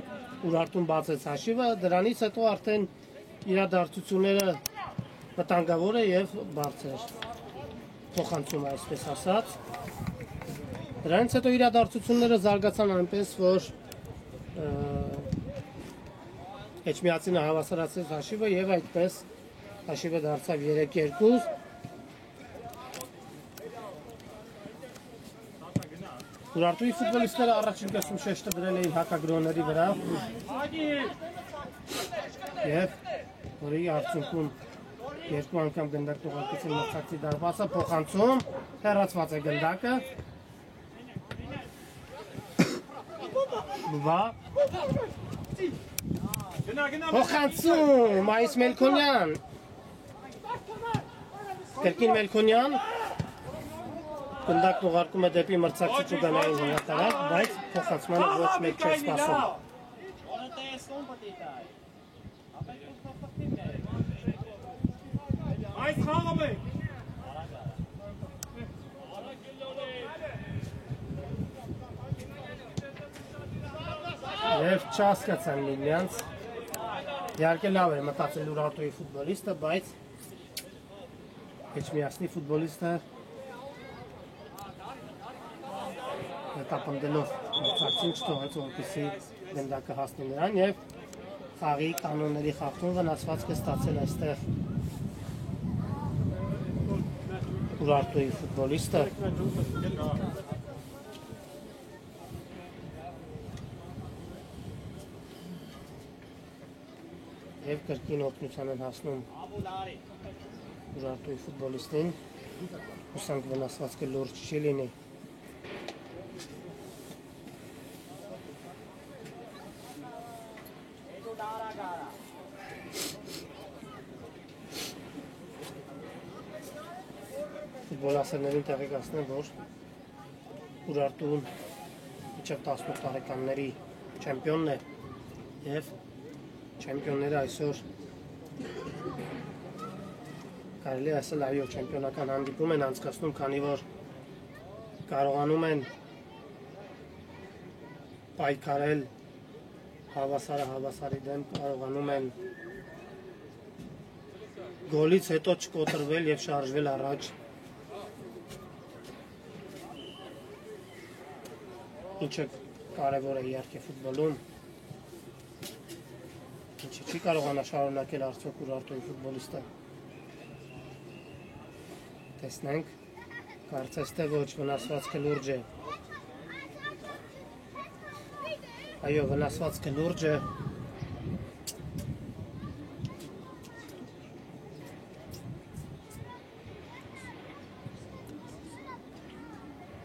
Ուրարտուն բացեց հաշիվը, դրանից հետո արդեն իրադարձությունները վտանգավոր է և բարձր փոխանցում է, այսպես ասած։ Դրանից հետո իրադարձությունները զարգացան այնպես, որ Էջմիածինը հավասարացրեց հաշիվը և այդպես հաշիվը դարձավ 3-2։ Ուրարտուի ֆուտբոլիստները առաջին կեսում շեշտը դրել էին հակագրոհների վրա և որի արդյունքում երկու անգամ գնդակ տողարկեցին մրցակցի դարպասը, փոխանցում, հեռացված է գնդակը։ Բուբա փոխանցում Մայիս Մելքոնյան, Կրկին Մելքոնյան, գնդակ տողարկում է դեպի մրցակցի ճուգանային հնարատարակ, բայց փոխանցմանը ոչ մեկ չէր սպասում։ Այս խաղում է։ Եվ չհասկացան միմյանց, իհարկե լավ է մտածել Ուրարտուի ֆուտբոլիստը, բայց Էջմիածնի ֆուտբոլիստը հետապնդելով մրցակցին չթողեց որպեսզի գնդակը հասնի նրան եւ խաղի կանոնների խախտում վնասվածք է ստացել այստեղ Ուրարտուի ֆուտբոլիստը եւ կրկին օգնության են հասնում Ուրարտուի ֆուտբոլիստին հուսանք վնասվածքը լուրջ չի լինի Ֆուտբոլասերներին տեղեկացնեմ, որ Ուրարտուն մինչև 18 տարեկանների չեմպիոնն է եւ չեմպիոնները այսօր կարելի է ասել այո չեմպիոնական հանդիպում են անցկացնում, քանի որ կարողանում են պայքարել հավասարը հավասարի դեմ, կարողանում են գոլից հետո չկոտրվել եւ շարժվել առաջ ինչը կարևոր է իհարկե ֆուտբոլում ինչը չի կարողանա շարունակել արդյոք Ուրարտուի ֆուտբոլիստը տեսնենք կարծես թե ոչ վնասվածքը լուրջ է այո վնասվածքը լուրջ է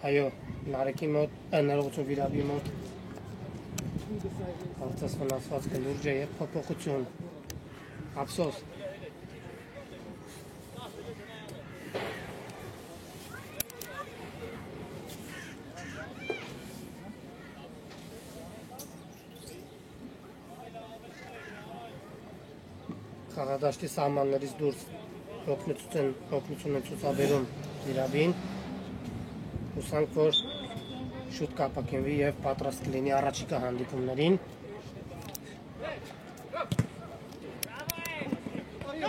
այո Նարեկի մոտ, ներողություն Վիրաբի մոտ կարծես վնասվածքը լուրջ է եւ փոփոխություն ափսոս Խաղադաշտի սահմաններից դուրս օգնություն են ցուցաբերում Վիրաբին հուսանք, որ շուտ կապակենվի և պատրաստ կլինի առաջիկա հանդիպումներին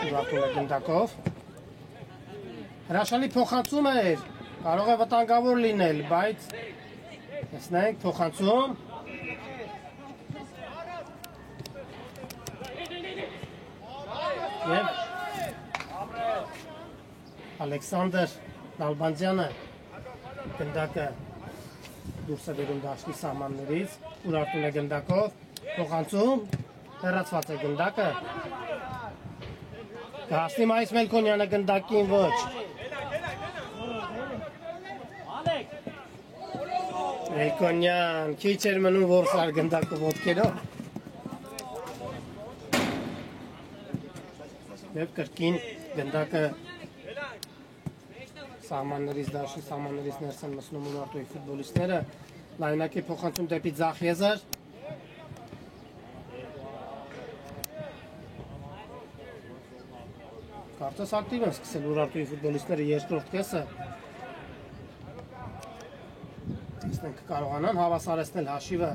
Ուրարտուն է գնդակով հրաշալի փոխանցում էր կարող է վտանգավոր լինել, բայց տեսնենք փոխանցում և Ալեքսանդր Նալբանդյանը գնդակը դուրս է բերում դաշտի սահմաններից, Ուրարտուն է գնդակով, փոխանցում, հեռացված է գնդակը, կհասնի Մայիս Մելքոնյանը գնդակին ոչ, Մելքոնյան, քիչ էր մնում որսար գնդակը ոտքերով, և կրկին գնդակը սահմաններից դաշտի սահմաններից ներս են մտնում Ուրարտուի ֆուտբոլիստները լայնակի փոխանցում դեպի ձախ եզր կարծես ակտիվ են սկսել Ուրարտուի ֆուտբոլիստները երկրորդ կեսը տեսնենք կարողանան հավասարեցնել հաշիվը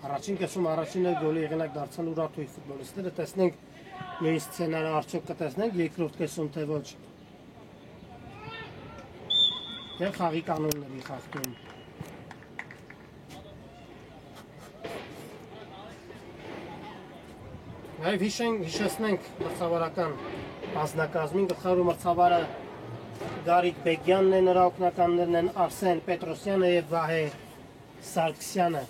Առաջին կեսում առաջինը գոլի եղնակ դարձան Ուրարտուի ֆուտբոլիստները, տեսնենք նույն սցենարը արդյոք կտեսնենք երկրորդ կեսում թե ոչ և խաղի կանոնների խախտում Նաև հիշեցնենք մրցավարական անձնակազմին գլխավոր մրցավարը Գարիկ Բեգյանն է, նրա օգնականներն են Արսեն Պետրոսյանը և Վահե Սարգսյանը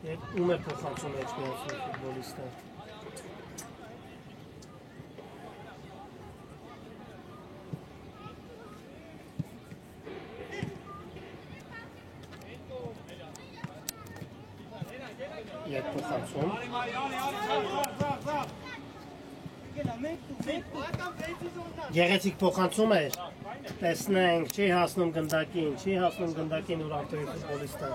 Եվ ում է փոխանցում էջմիացու ֆուտբոլիստը Եվ փոխանցում Գեղեցիկ փոխանցում էր տեսնենք, չի հասնում գնդակին Ուրարտուի ֆուտբոլիստը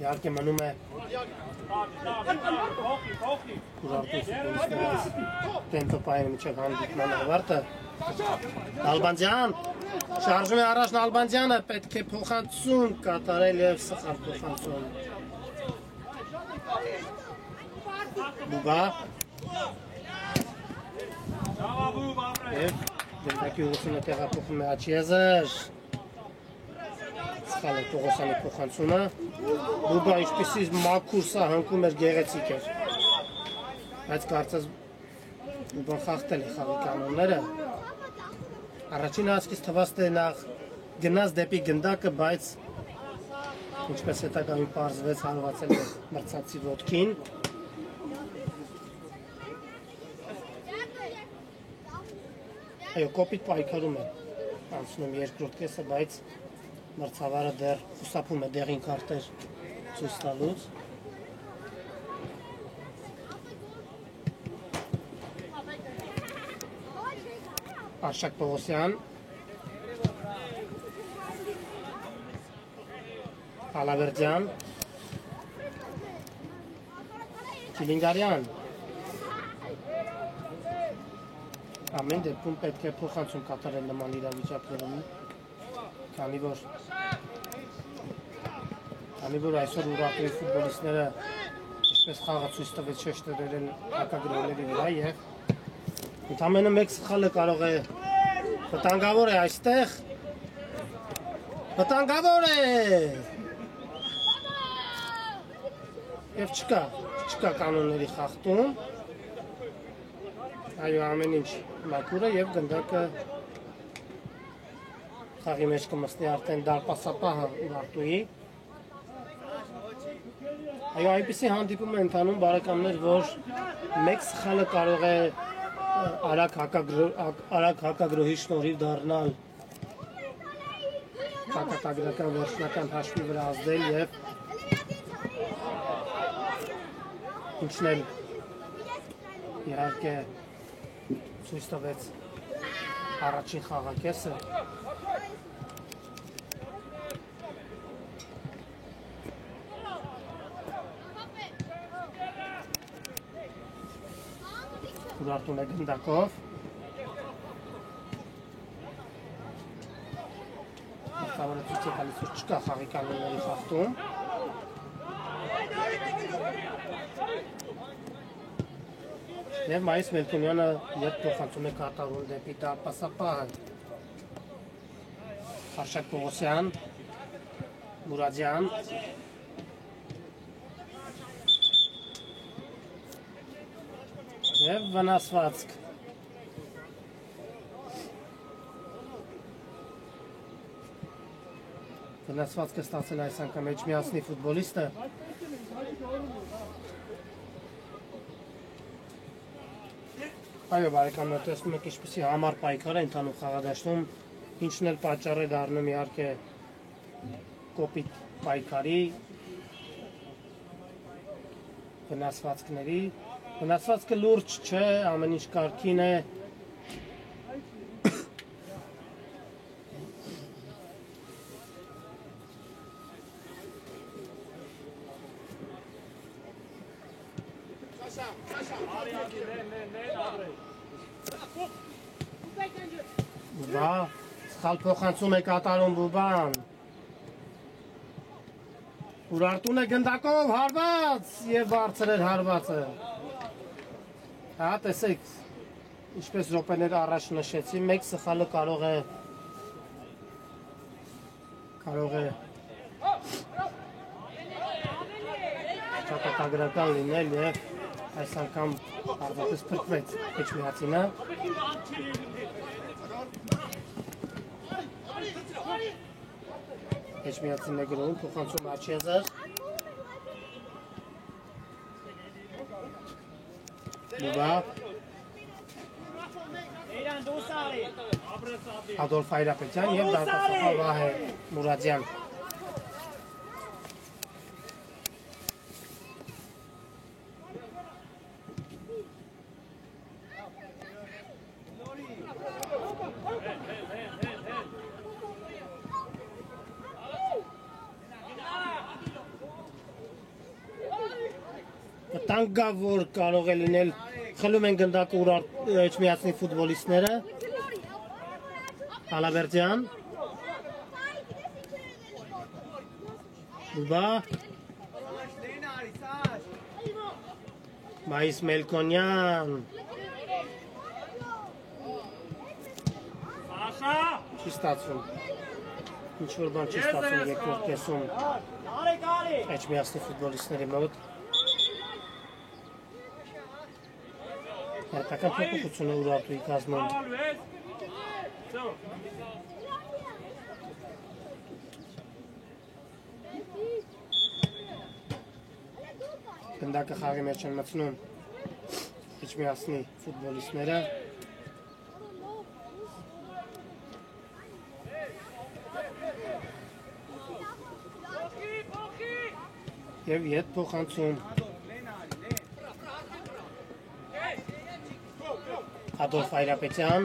Իհարկե մնում է Ուրարտուս տեմպը պայանը միջև հանդիպման ավարտը Նալբանդյան շարժում է առաջ Նալբանդյանը պետք է փոխանցում կատարել և սխալ փոխանցում Բուբա և դեպակի ուղղությունը տեղափոխում է Աչիեզր Սխալ է Պողոսյանի փոխանցումը Բուբա ինչպիսի մաքուր սա հնկում էր գեղեցիկ էր բայց կարծես Բուբան խախտել է խաղի կանոնները Առաջին հասկից թվաց թե նախ գնաց դեպի գնդակը, բայց ինչպես հետագայում պարզվեց հարվածել է մրցակցի ոտքին Այո, կոպիտ պայքարում է անցնում երկրորդ կեսը, բայց մրցավարը դեռ խուսափում է դեղին քարտեր ցույց տալուց Արշակ Պողոսյան Ալավերդյան Կիլինգարյան Ամեն դեպքում պետք է փոխանցում կատարել նման իրավիճակներում քանի որ այսօր Ուրարտուի ֆուտբոլիստները ինչպես խաղը ցույց տվեց շեշտել են հակագրողների վրա և Ընդամենը մեկ սխալը կարող է վտանգավոր է այստեղ վտանգավոր է և չկա կանոնների խախտում այո ամեն ինչ մաքուր է և գնդակը խաղի մեջ կմստնի արդեն դարպասապահը Ուրարտուի այո այնպիսի հանդիպում է ընթանում բարեկամներ որ մեկ սխալը կարող է արագ հակագրոհի շնորհիվ դառնալ ճակատագրական վերջնական հաշվի վրա ազդել և ինչն էլ իհարկե ցույց տվեց առաջին խաղակեսը Ուրարտուն է գնդակով Մրցավարը ցույց է տալիս որ չկա խաղի կանոնների խախտում Եվ Մայիս Մելքոնյանը երբ փոխանցում է կատարում դեպի դարպասապահը Արշակ Պողոսյան Մուրադյան Եվ վնասվածք Վնասվածքը ստացել այս անգամ Էջմիածնի ֆուտբոլիստը Այո բարեկամներ տեսնում եք ինչպիսի համար պայքար է ընթանում խաղադաշտում ինչն էլ պատճառ է դառնում իհարկե կոպիտ պայքարի վնասվածքների Վնասվածքը լուրջ չէ, ամեն ինչ կարգին է Բուբա, սխալ փոխանցում է կատարում Բուբան Ուրարտուն է գնդակով հարված և բարձր էր հարվածը Հա, տեսեք, ինչպես րոպեներ առաջ նշեցի, մեկ սխալը կարող է ճակատագրական լինել և այս անգամ արդյոք փրկվեց Էջմիածինը Էջմիածինն է գրում, փոխանցում Աչիեզր Բուբա Ադոլֆ Հայրապետյան և դարպասապահ Վահե Մուրադյան վտանգավոր կարող է լինել խլում են գնդակը Էջմիածնի ֆուտբոլիստները Ալավերդյան Բուբա Մայիս Մելքոնյան Չի ստացվում ինչ-որ բան չի ստացվում երկրորդ կեսում Էջմիածնի ֆուտբոլիստների մոտ Հերթական փոփոխությունը Ուրարտուի կազմում Գնդակը խաղի մեջ են մտնում Էջմիածնի ֆուտբոլիստները Եվ ետ փոխանցում Ադոլֆ Այրապետյան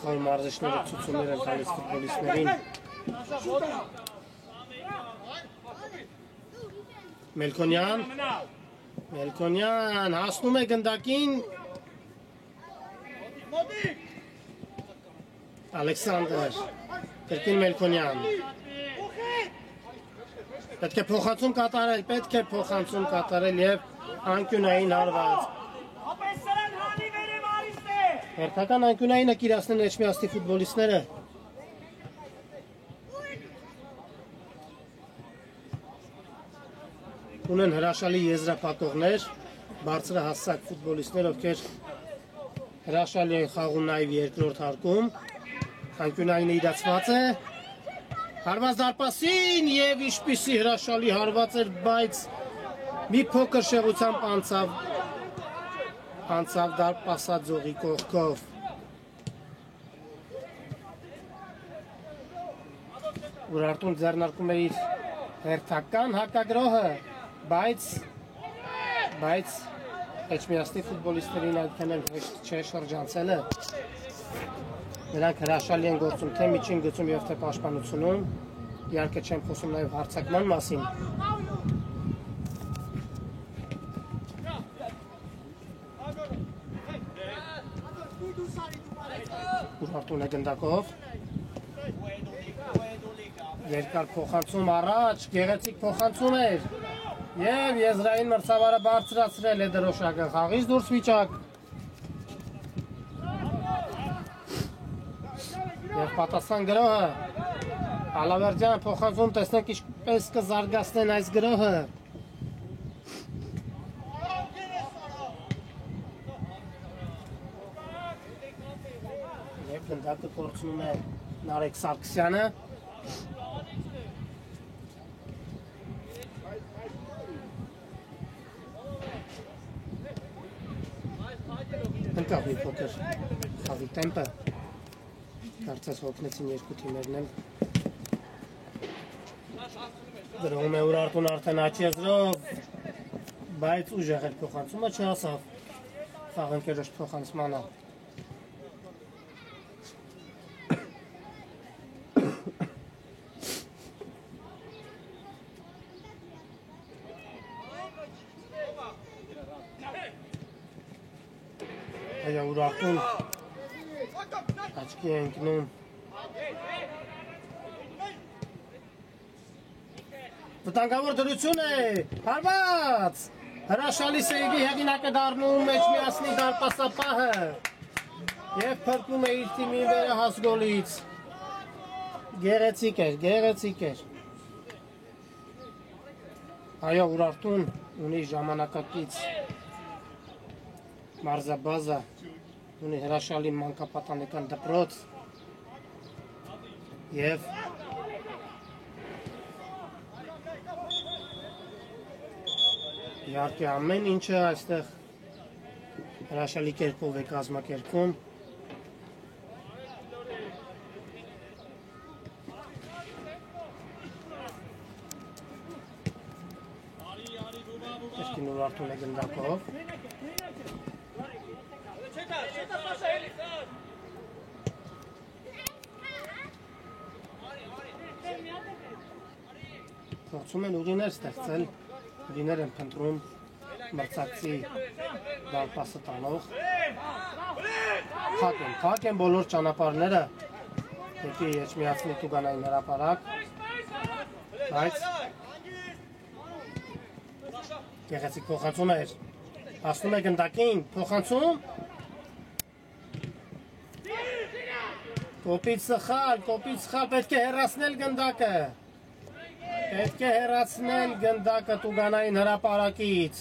Խոր մարզիչները ցուցումներ են տալիս ֆուտբոլիստներին Մելքոնյան հասնում է գնդակին Ալեքսանդր Կրկին Մելքոնյան Պետք է փոխանցում կատարել և անկյունային հարված Հերթական անկյունային կիրացնեն Էջմիածնի ֆուտբոլիստները Ունեն հրաշալի եզրափակողներ բարձրահասակ ֆուտբոլիստներ ովքեր հրաշալի են խաղում նաև երկրորդ հարկում անկյունայինը իրացված է Հարված դարպասին և ինչպիսի հրաշալի հարված էր, բայց մի փոքր շեղությամբ անցավ դարպասաձողի կողքով Ուրարտուն ձեռնարկում է իր հերթական հակագրոհը, բայց Էջմիածնի ֆուտբոլիստերին այդքան էլ հեշտ չէ շրջանցելը Նրանք հրաշալի են գործում թե միջին գծում և թե պաշտպանությունում, իհարկե չեմ խոսում նաև հարձակման մասին։ Ուրարտուն է գնդակով։ Երկար փոխանցում առաջ, գեղեցիկ փոխանցում էր։ Եվ եզրային մրցավարը բարձրացրել է դրոշակը, խաղից դուրս վիճակ։ Եվ պատասխան գրոհը Ալավերդյան փոխանցում տեսնենք ինչպես կզարգացնեն այս գրոհը Եվ գնդակը կորցնում է Նարեկ Սարգսյանը Ընկավ մի փոքր խաղի տեմպը Կարծես հոգնեցին երկու թիմերն էլ Գրոհում է Ուրարտուն արդեն աչի եզրով Բայց ուժեղ էր փոխանցումը չհասավ Խաղընկերոջ փոխանցմանը Այո Ուրարտուն Աչքի է ընկնում Վտանգավոր դրություն է Հարված Հրաշալի սեյվի հեղինակը դառնում Էջմիածնի դարպասապահը Եվ փրկում է իր թիմի վերահաս գոլից Գեղեցիկ էր Այո Ուրարտուն ունի ժամանակակից Մարզաբազա ունի հրաշալի մանկապատանեկան դպրոց և իհարկե ամեն ինչը այստեղ հրաշալի կերպով է կազմակերպվում Կրկին Ուրարտուն է գնդակով Փորձում են ուղիներ ստեղծել, ուղիներ են փնտրում մրցակցի դարպասը տանող։ Փակ են բոլոր ճանապարհները դեպի Էջմիածնի Տուգանային հրապարակ, բայց գեղեցիկ փոխանցում էր, հասնում է գնդակին, փոխանցում, կոպիտ սխալ, պետք է հեռացնել գնդակը, Տուգանային հրապարակից,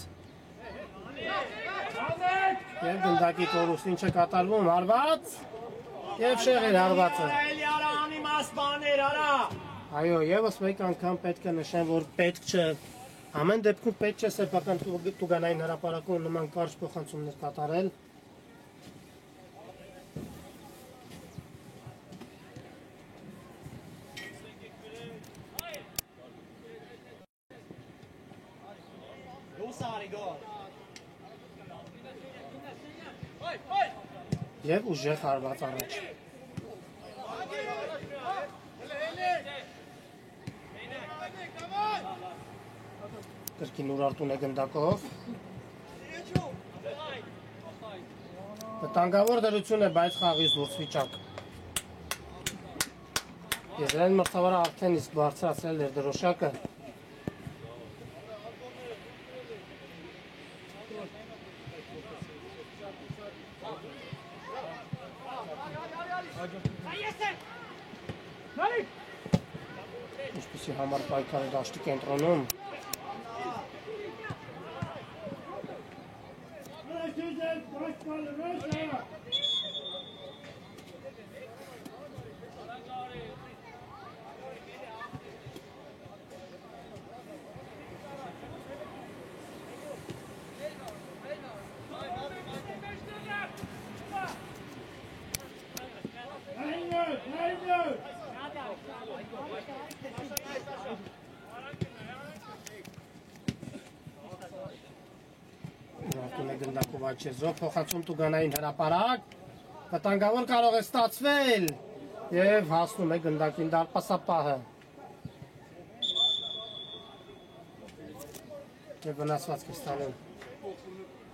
և գնդակի կորուստ ինչ է կատարվում, հարված, և շեղեր հարվածը։ Այո, եվս մեկ անգամ պետք է նշեմ, որ պետք չէ, ամեն դեպքում պետք չէ սեփական Տուգանային հրապարակում նման կարճ փոխանցումներ կատարել։ Եվ ուժեղ հարված առաջ։ Կրկին Ուրարտուն է գնդակով։ Վտանգավոր դրություն է, բայց խաղից դուրս վիճակ։ Եզրային մրցավարը արդեն իսկ բարձրացրել էր դրոշակը։ Ինչպիսի համար պայքարը դաշտի կենտրոնում։ Ուրարտուն է գնդակով աչեզով, փոխանցում Տուգանային հրապարակ, վտանգավոր կարող է ստացվել և հասնում է գնդակին դարպասապահը և վնասվածք է ստանում,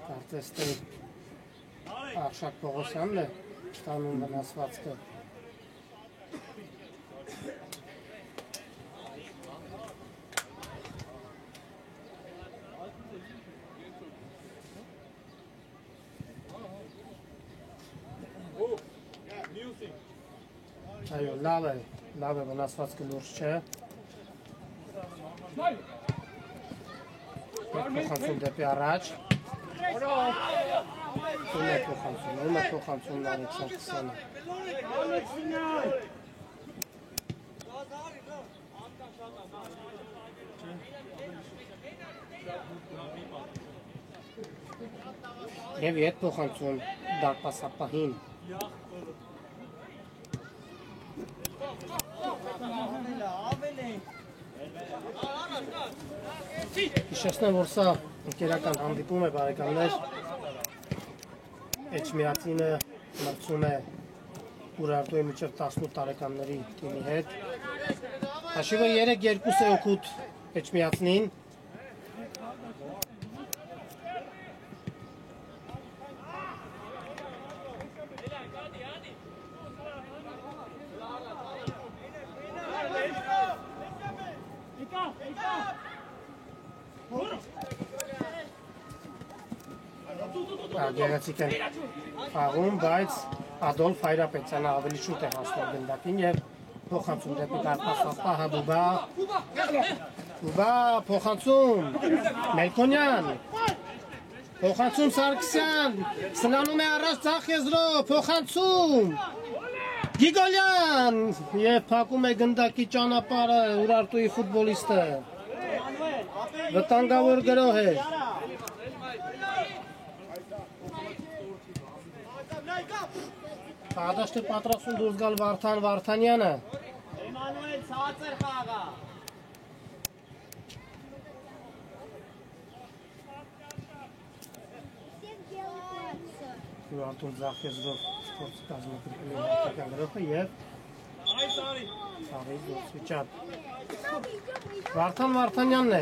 կարծես թե Արշակ Պողոսյանն է ստանում վնասվածքը։ Այո, լավ է, վնասվածքը լուրջ չէ։ Փոխանցում դեպի առաջ։ Ում է փոխանցում Նարեկ Սարգսյանը։ Եվ ետ փոխանցում դարպասապահին։ Հիշեցնեմ, որ սա ընկերական հանդիպում է, բարեկամներ, Էջմիածինը մրցում է Ուրարտուի մինչև 18 տարեկանների թիմի հետ։ Հաշիվը 3-2 է օգուտ Էջմիածնին։ Գեղեցիկ են խաղում, բայց Ադոլֆ Հայրապետյանը ավելի շուտ է հասնում գնդակին և փոխանցում դեպի դարպասապահը Բուբա, փոխանցում Մելքոնյան, փոխանցում Սարգսյան, սլանում է առաջ ձախ եզրով, փոխանցում Գիգոլյան և փակում է գնդակի ճանապարհը Ուրարտուի ֆուտբոլիստը, վտանգավոր գրոհ է։ Հադաշտ է պատրաստում դուրս գալ Վարդան Վարդանյանը։ Էմանուել ցածր խաղա։ Ուրարտուն ձախ եզրով փորձ կազմակերպել է հերթական գրոհը և Խաղից դուրս վիճապ։ Վարդան Վարդանյանն է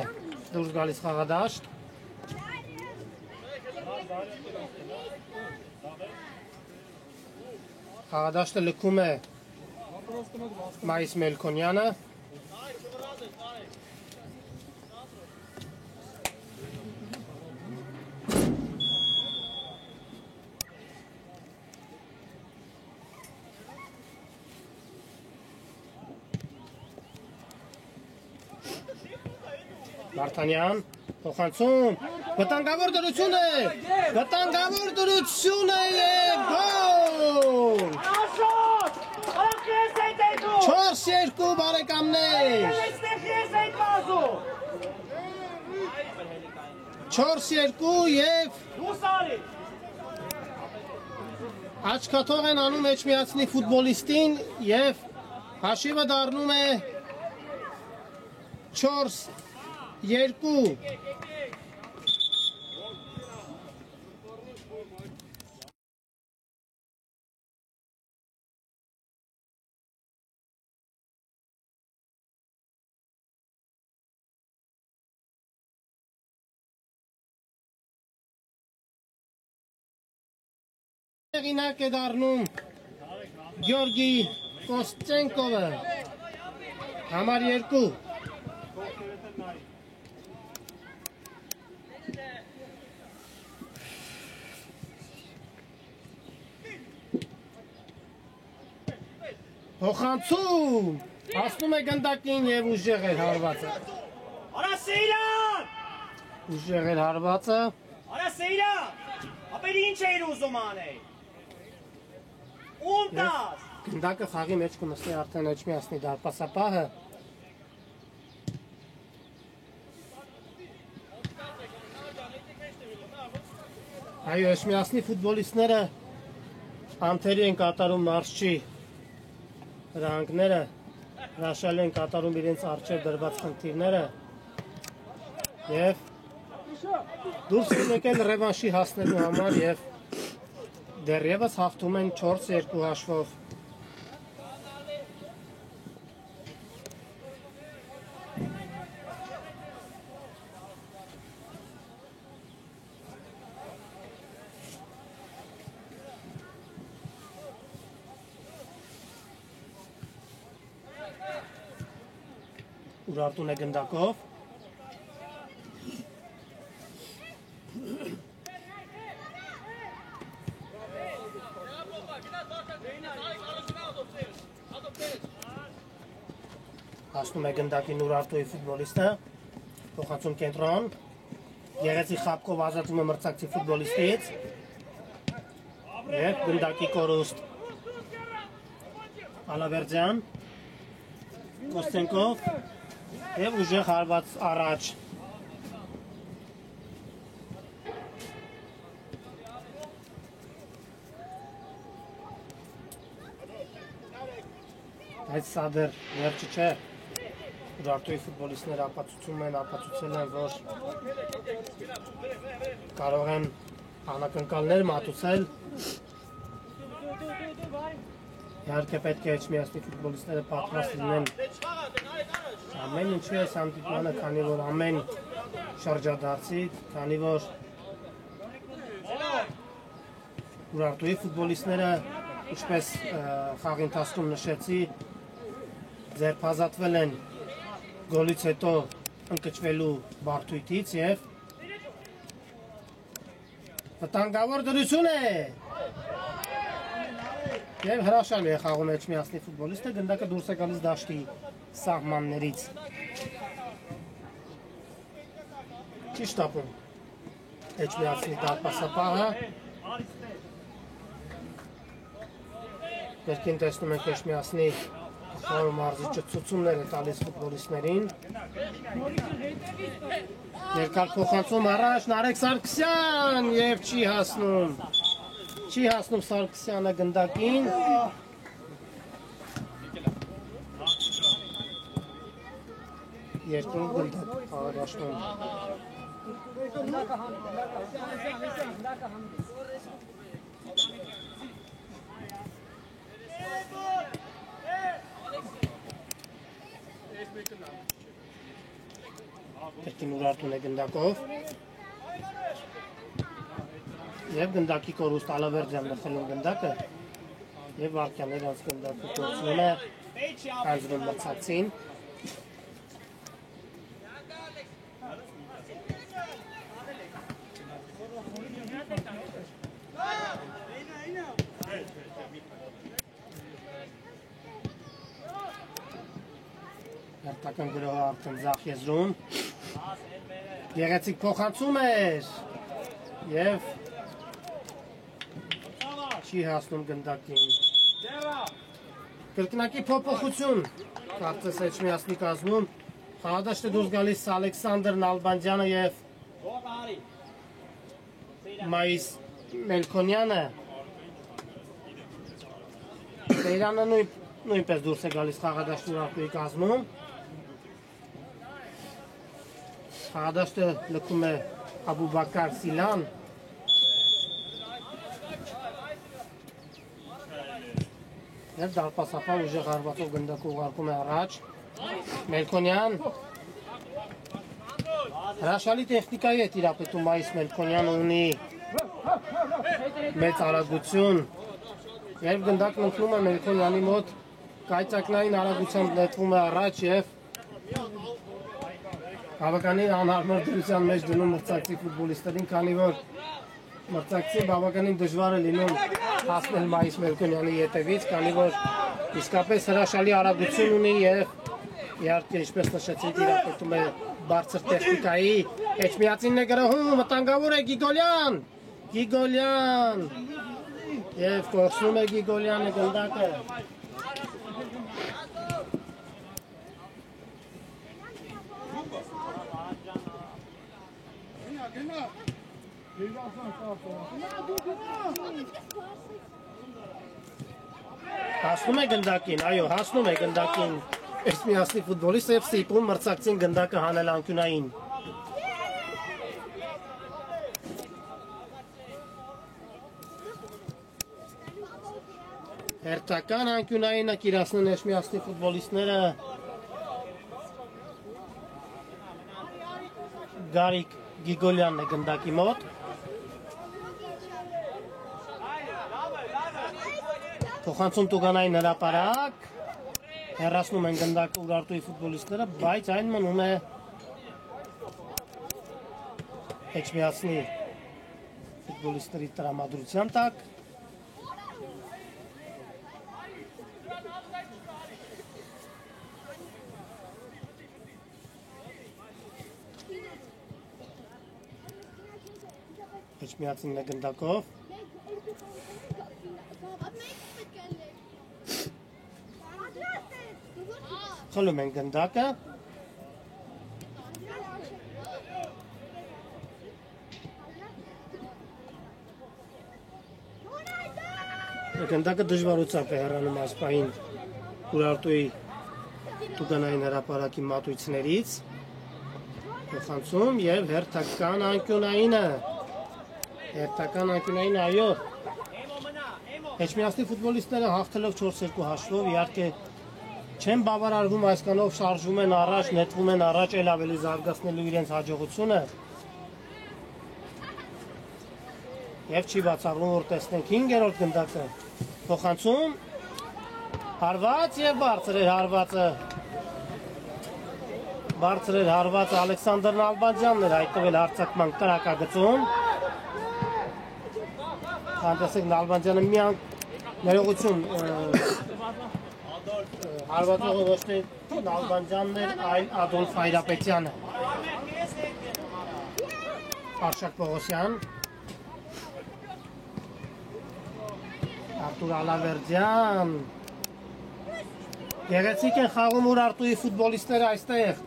դուրս գալիս խաղադաշտ։ Խաղադաշտը լքում է Մայիս Մելքոնյանը։ Վարդանյան, փոխանցում, վտանգավոր դրություն է, վտանգավոր դրություն է և գոլ! 4-2 բարեկամներ, 4-2 և աչքաթող են անում Էջմիածնի ֆուտբոլիստին և հաշիվը դառնում է 4-2 Հեղինակ է դառնում Գյորգի Կոստենկովը, համար 2 Փոխանցում, հասնում է գնդակին և ուժեղ էր հարվածը։ Արա Սեյրան! Ուժեղ էր հարվածը։ Արա Սեյրան! Ապեր ինչ էիր ուզում անել։ Ում տաս։ Գնդակը խաղի մեջ կնստի արդեն Էջմիածնի դարպասապահը։ Այո, Էջմիածնի ֆուտբոլիստները անթերի են կատարում մարշչի հրահանգները, հրաշալի են կատարում իրենց առջև դրված խնդիրները և դուրս են եկել ռևանշի հասնելու համար և դեռևս հաղթում են 4-2 հաշվով։ Ուրարտուն է գնդակով։ Հասնում է գնդակին Ուրարտուի ֆուտբոլիստը, փոխանցում կենտրոն, Գեղեցիկ Խապկով ազատում է մրցակցի ֆուտբոլիստից և գնդակի կորուստ Ալավերձյան, Կոստենկով և ուժեղ հարված առաջ։ Այդ սա դեռ վերջը չէ։ Ուրարտուի ֆուտբոլիստները ապացուցել են, որ կարող են անակնկալներ մատուցել։ Իհարկե պետք է Էջմիածնի ֆուտբոլիստները պատրաստ լինեն ամեն ինչի այս հանդիպմանը, քանի որ ամեն շրջադարձի, քանի որ Ուրարտուի ֆուտբոլիստները, ինչպես խաղի ընթացքում նշեցի, ձերբազատվել են գոլից հետո ընկճվելու բարդույթից և վտանգավոր դրություն է և հրաշալի է խաղում Էջմիածնի ֆուտբոլիստը, գնդակը դուրս է գալիս դաշտի սահմաններից։ Չի շտապում Էջմիածնի դարպասապահը։ Ներքին տեսնում ենք Էջմիածնի խաղում մարզիչը ցուցումներ է տալիս ֆուտբոլիստներին։ Ներկալ փոխանցում առաջ Նարեկ Սարգսյան և չի հասնում Սարգսյանը գնդակին։ Երկրորդ գնդակ խաղադաշտում։ Կրկին Ուրարտուն է գնդակով և գնդակի կորուստ Ալավերդյան լխելուն գնդակը և վարկյաներ անց գնդակը կորցնում է անձնում մրցակցին Հերթական գրողը արդեն ձախ եզրում Գեղեցիկ փոխանցում էր և չի հասնում գնդակին Կրկնակի փոփոխություն կարծես Էջմիածնի կազմում խաղադաշտը դուրս գալիս Ալեքսանդր Նալբանդյանը և Մայիս Մելքոնյանը Սեյրանը նույնպես դուրս է գալիս խաղադաշտի Ուրարտուի կազմում Խաղադաշտը լքում է Աբուբակար Սիլան Եվ դարպասապան ուժեղ հարվածով գնդակը ուղարկում է առաջ Մելքոնյան Հրաշալի տեխնիկայի է տիրապետում Մայիս Մելքոնյանը ունի մեծ արագություն Երբ գնդակն ընկնում է Մելքոնյանի մոտ կայծակնային արագությամբ նետվում է առաջ և բավականին անհարմար դրության մեջ դնում մրցակցի ֆուտբոլիստերին, քանի որ մրցակցին բավականին դժվար է լինում հասնել Մայիս Մելքոնյանի ետևից, քանի որ իսկապես հրաշալի արագություն ունի և իհարկե ինչպես նշեցինք տիրապետում է բարձր տեխնիկայի Էջմիածինն է գրոհում, վտանգավոր է Գիգոլյան և կորցնում է Գիգոլյանը գնդակը Հասնում է գնդակին, այո, հասնում է գնդակին Էջմիածնի ֆուտբոլիստ և ստիպում մրցակցին գնդակը հանել անկյունային Հերթական անկյունայինը կիրացնեն Էջմիածնի ֆուտբոլիստները Գարիկ Գիգոլյանն է գնդակի մոտ Փոխանցում Տուգանային հրապարակ Հեռացնում են գնդակը Ուրարտուի ֆուտբոլիստները, բայց այն մնում է Էջմիածնի ֆուտբոլիստների տրամադրության տակ Էջմիածինն է գնդակով Խլում են գնդակը Գնդակը դժվարությամբ է հեռանում այս պահին Ուրարտուի Տուգանային հրապարակի մատույցներից Փոխանցում և հերթական անկյունայինը այո Էջմիածնի ֆուտբոլիստները հաղթելով 4-2 հաշվով իհարկե չեն բավարարվում այսքանով շարժվում են առաջ, նետվում են առաջ էլ ավելի զարգացնելու իրենց հաջողությունը և չի բացառվում որ տեսնենք 5-րդ գնդակը փոխանցում հարված և բարձր էր հարվածը Ալեքսանդր Նալբանդյանն էր հայտնվել հարձակման կրակագծում Հանդեսեք Նալբանդյանը միան ներողություն հարվածողը ոչ թե Նալբանդյանն էր, այլ Ադոլֆ Հայրապետյանը Արշակ Պողոսյան Արտուր Ալավերդյան Գեղեցիկ են խաղում Ուրարտուի ֆուտբոլիստները այստեղ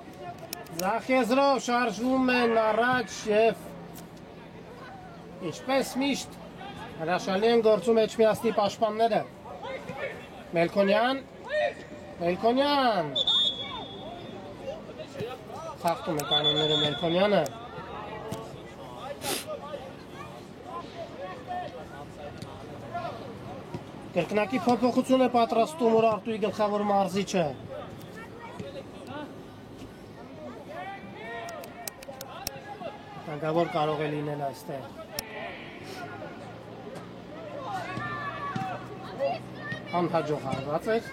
Ձախ եզրով շարժվում են առաջ և ինչպես միշտ հրաշալի են գործում Էջմիածնի պաշտպանները Մելքոնյան խախտում է կանոնները Մելքոնյանը Կրկնակի փոփոխություն է պատրաստում Ուրարտուի գլխավոր մարզիչը Տանգավոր կարող է լինել այստեղ։ Անհաջող հարված էր։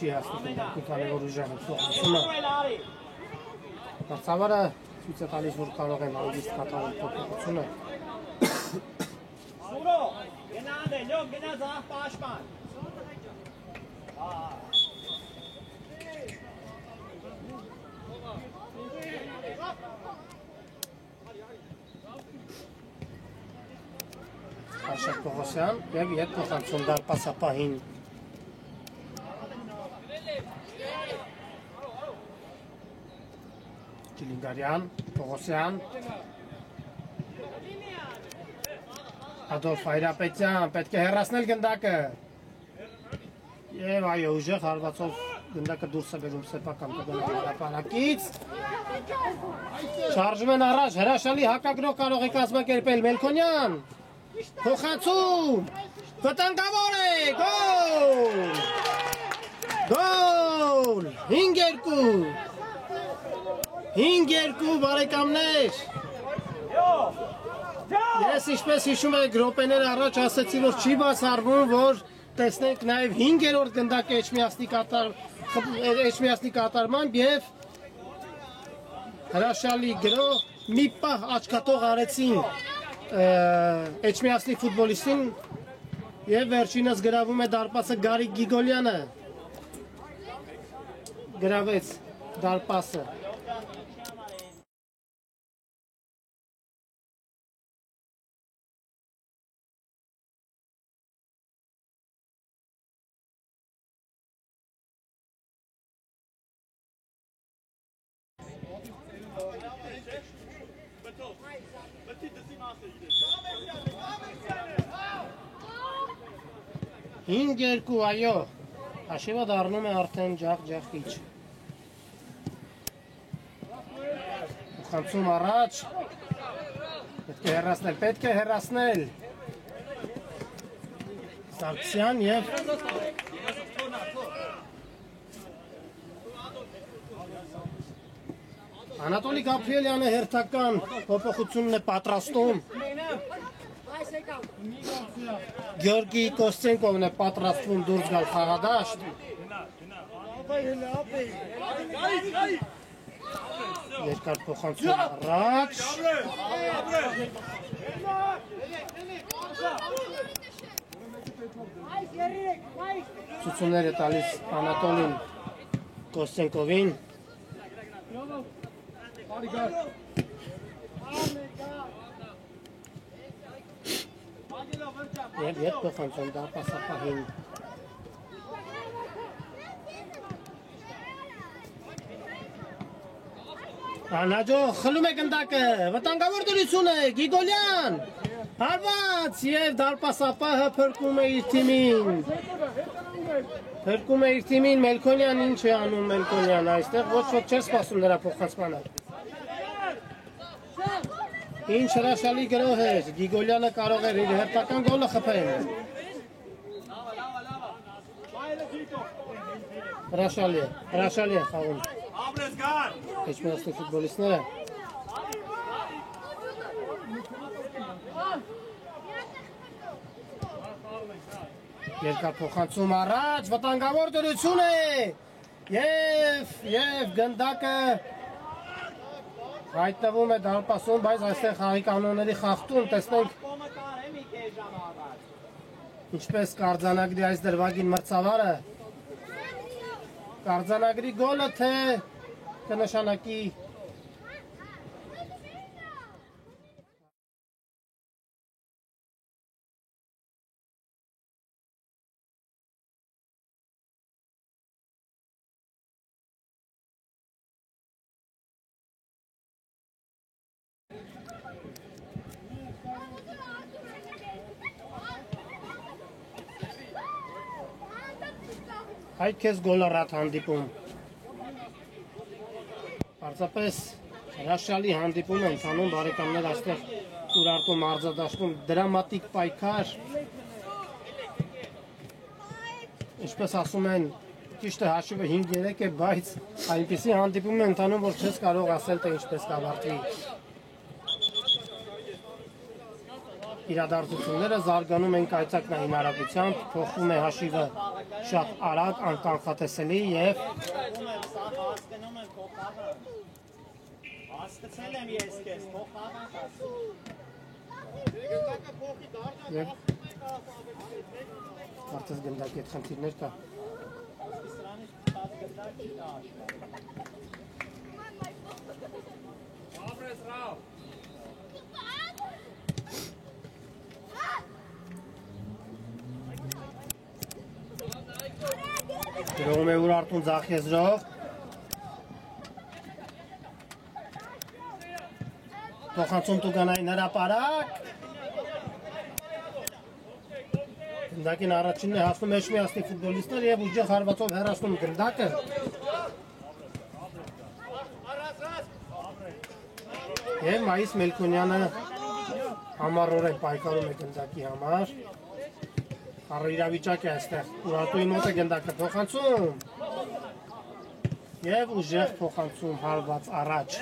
Չի հասնում մի քանի որ ուժեղ է փոխությունը։ Մրցավարը ցույց է տալիս, որ կարող են հանգիստ կատարել փոփոխությունը։ Սուրո, գնանդ է, լյոք գնա ձախ պաշտպան։ Աշակ Պողոսյան և ետ փոխանցում դարպասապահին։ Ճիլինգարյան, Պողոսյան, Ադոլֆ Հայրապետյան, պետք է հեռացնել գնդակը։ Եվ այո, ուժեղ հարվածով գնդակը դուրս է բերում սեփական հրապարակից։ Շարժում են առաջ, հրաշալի հակագրող կարող է կազմակերպել Մելքոնյան։ Փոխանցում, վտանգավոր է, գոլ, գոլ, 5-2 բարեկամներ։ Ես ինչպես հիշում եք րոպեներ առաջ ասեցի, որ չի բացառվում, որ տեսնենք նաև 5-րդ գնդակը Էջմիածնի կատարմամբ և հրաշալի գրող մի պահ աչքատող արեցին Էջմիածնի ֆուտբոլիստին և վերջինս գրավում է դարպասը Գարիկ Գիգոլյանը, գրավեց դարպասը։ Հինգ երկու, այո, հաշիվը դառնում է արդեն ջախ-ջախիչ։ Փոխանցում առաջ, պետք է հեռացնել։ Սարգսյան և Անատոլի Գաբրիելյանը հերթական փոփոխությունն է պատրաստում։ Գյորգի Կոստենկովն է պատրաստվում դուրս գալ խաղադաշտ։ Երկար փոխանցում առաջ։ Ցուցումներ է տալիս Անատոլին Կոստենկովին։ Եվ ետ փոխանցում դարպասապահին։ Անհաջող խլում է գնդակը, վտանգավոր դրություն է, Գիգոլյան, հարված և դարպասապահը փրկում է իր թիմին, Մելքոնյան ինչ է անում Մելքոնյան, այստեղ ոչ ոք չէր սպասում նրա փոխանցմանը։ Ինչ հրաշալի գրող էր, Գիգոլյանը կարող էր իր հերթական գոլը խփել։ Հրաշալի է խաղում։ Էջմիածնի ֆուտբոլիստները։ Երկար փոխանցում առաջ, վտանգավոր դրություն է և գնդակը հայտնվում է դարպասում, բայց այստեղ խաղի կանոնների խախտում, տեսնենք ինչպես կարձանագրի այս դրվագին մրցավարը, կարձանագրի գոլը, թե կնշանակի Հայ քեզ գոլառատ հանդիպում։ Պարզապես հրաշալի հանդիպում են ընթանում բարեկամներ այստեղ Ուրարտու մարզադաշտում դրամատիկ պայքար Ինչպես ասում են, ճիշտ է հաշիվը 5-3 է, բայց այնպիսի հանդիպում է ընթանում, որ չես կարող ասել, թե ինչպես կավարտվի։ Իրադարձությունները զարգանում են կայծակնային արագությամբ, փոխվում է հաշիվը շատ արագ, անկանխատեսելի եւ Հասկացել եմ ես քեզ, փոխ խաղանք ասում։ Կարծես գնդակի այդ խնդիրներ կա։ Սրանից տաց գնդակ չի տա աշխատ։ Ապրես ռավ։ Գրողում է Ուրարտուն ձախ եզրով։ Փոխանցում Տուգանային հրապարակ։ Գնդակին առաջինն է հասնում Էջմիածնի ֆուտբոլիստներ եւ ուժեղ հարվածով հեռացնում գնդակը։ Եվ Մայիս Մելքոնյանը համառորեն պայքարում է գնդակի համար։ Առիրավիճակ է այստեղ, Ուրարտուի մոտ է գնդակը փոխանցում և ուժեղ փոխանցում հարված առաջ։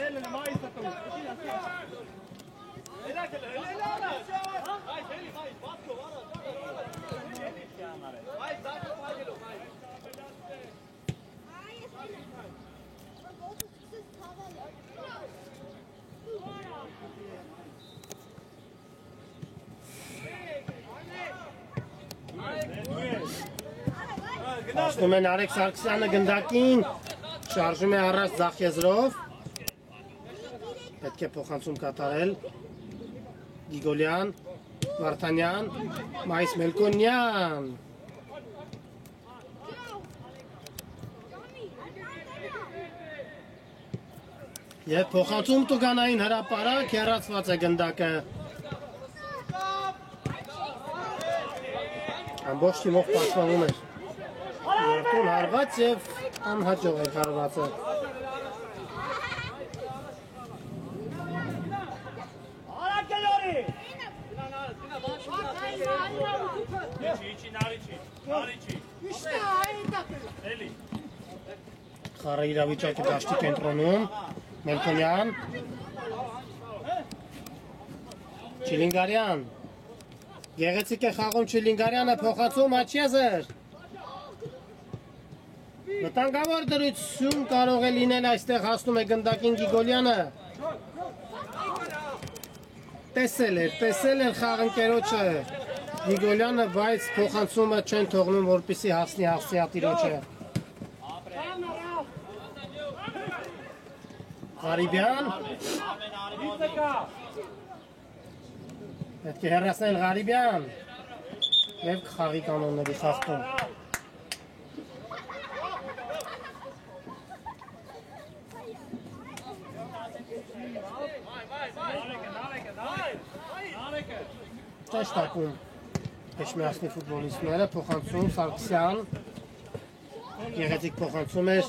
Հասնում են Արեկ Սարգսյանը գնդակին, շարժում է առաջ ձախ եզրով, պետք է փոխանցում կատարել, Գիգոլյան, Վարդանյան, Մայիս Մելքոնյան, և փոխանցում Տուգանային հրապարակ, հեռացված է գնդակը, ամբողջ թիմով պաշտպանվում էր։ Ուրարտուն հարված և անհաջող է հարվածը։ Խառը իրավիճակը դաշտի կենտրոնում, Մելքոնյան, Չիլինգարյան, գեղեցիկ է խաղում Չիլինգարյանը, փոխանցում Աչեզեր։ Վտանգավոր դրություն կարող է լինել այստեղ, հասնում է գնդակին Գիգոլյանը։ Տեսել էր խաղընկերոջը Գիգոլյանը, բայց փոխանցումը չեն թողնում, որպեսզի հասնի հաղթիատիրոջը։ Ղարիբյան։ Պետք է հեռացնել Ղարիբյան և խաղի կանոնների խախտում։ Ճաշտակում Էջմիածնի ֆուտբոլիստները, փոխանցում Սարգսյան, գեղեցիկ փոխանցում էր։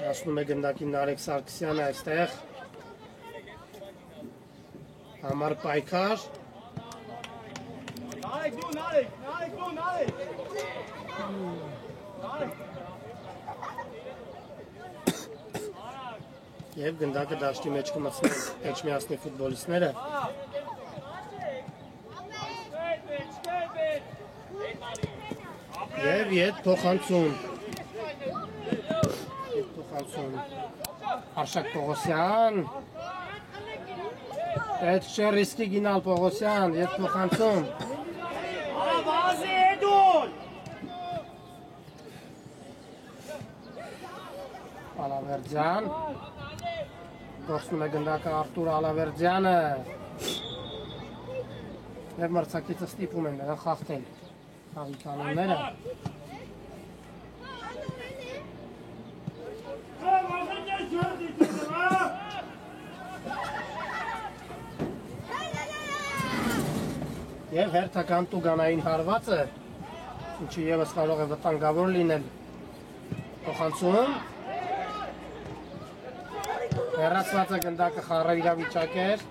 Հասնում է գնդակին Նարեկ Սարգսյանը այստեղ, համար պայքար։ Եվ գնդակը դաշտի մեջ կմտցնել Էջմիածնի ֆուտբոլիստները։ Եվ ետ փոխանցում։ Արշակ Պողոսյան։ Պետք չէ ռիսկի գինալ Պողոսյան, ետ փոխանցում։ Արավազի էդուլ։ Ալավերդյան։ Գործնում է գնդակը Արտուր Ալավերդյանը։ Եվ մրցակիցը ստիպում են նրան խախտել խաղի կանոնները։ Եվ հերթական տուգանային հարվածը, ինչը ևս կարող է վտանգավոր լինել փոխանցում։ Հեռացված է գնդակը խառը իրավիճակ էր։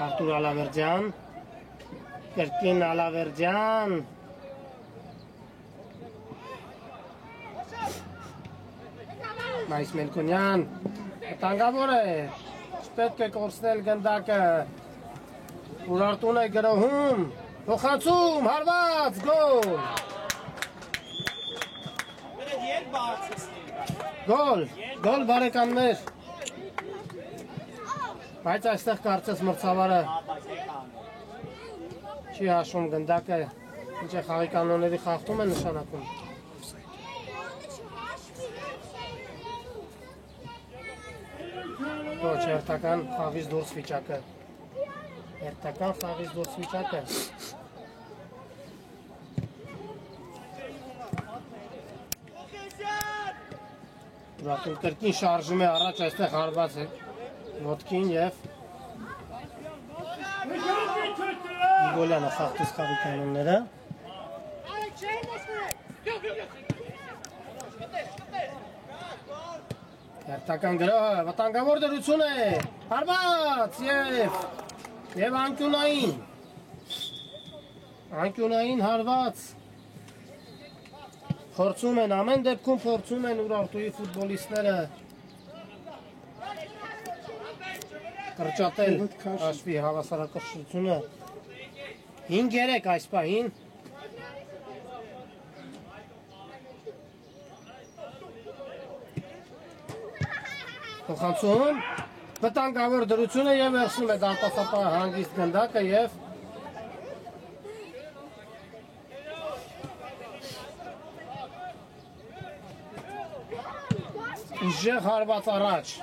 Արտուր Ալավերդյան, կրկին Ալավերդյան, Մայիս Մելքոնյան, վտանգավոր է, չպետք է կորցնել գնդակը, Ուրարտուն է գրոհում, փոխանցում, հարված, գոլ։ Գոլ բարեկամներ։ Բայց այստեղ կարծես մրցավարը չի հաշվում գնդակը, ինչ է խաղի կանոնների խախտում է նշանակում։ Ոչ, հերթական խաղից դուրս վիճակը։ Հերթական խաղից դուրս վիճակը։ Ուրարտուն կրկին շարժում է առաջ, այստեղ հարված է ոտքին և Իգոլյանը խախտեց խաղի կանոնները։ Հերթական գրոհը, վտանգավոր դրություն է, հարված և անկյունային հարված։ Փորձում են, ամեն դեպքում փորձում են Ուրարտուի ֆուտբոլիստները կրճատել հաշվի հավասարակշռությունը 5-3 այս պահին։ Փոխանցում, վտանգավոր դրությունը և վերցնում է դարպասապահը հանգիստ գնդակը և ուժեղ հարված առաջ։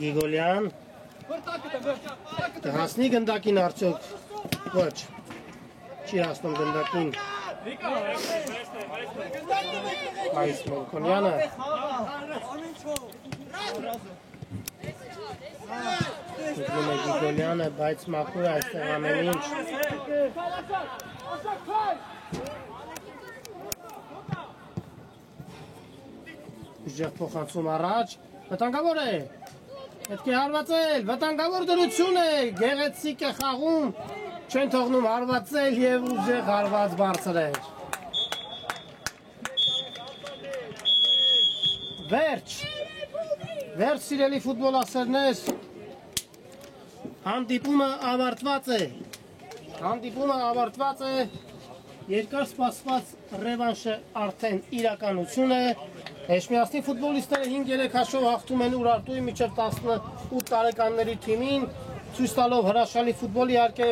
Իգոլյան հասնի գնդակին արդյոք, ոչ, չի հասնում գնդակին Մայիս Մելքոնյանը։ Ուզում է Իգոլյանը, բայց մաքուր այստեղ ամեն ինչ։ Ուժեղ փոխանցում առաջ, վտանգավոր է, պետք է հարվածել, վտանգավոր դրություն է, գեղեցիկ է խաղում, չեն թողնում հարվածել և ուժեղ հարված բարձր էր։ Վերջ սիրելի ֆուտբոլասերներ, հանդիպումը ավարտված է, երկար սպասված ռևանշը արդեն իրականություն է, Էջմիածնի ֆուտբոլիստները 5-3 հաշվով հաղթում են Ուրարտուի մինչև 18 տարեկանների թիմին, ցույց տալով հրաշալի ֆուտբոլ, իհարկե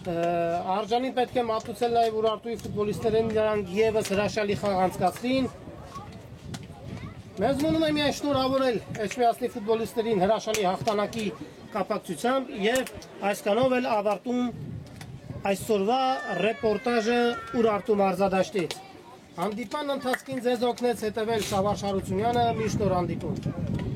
արժանին պետք է մատուցել նաև Ուրարտուի ֆուտբոլիստներին, նրանք ևս հրաշալի խաղ անցկացրին։ Մեզ մնում է միայն շնորհավորել Էջմիածնի ֆուտբոլիստերին հրաշալի հաղթանակի կապակցությամբ և այսքանով էլ ավարտում այսօրվա ռեպորտաժը Ուրարտու մարզադաշտից։ Հանդիպան ընթացքին ձեզ օգնեց հետևել Շավարժ Հարությունյանը, մի շնորհանդիպում։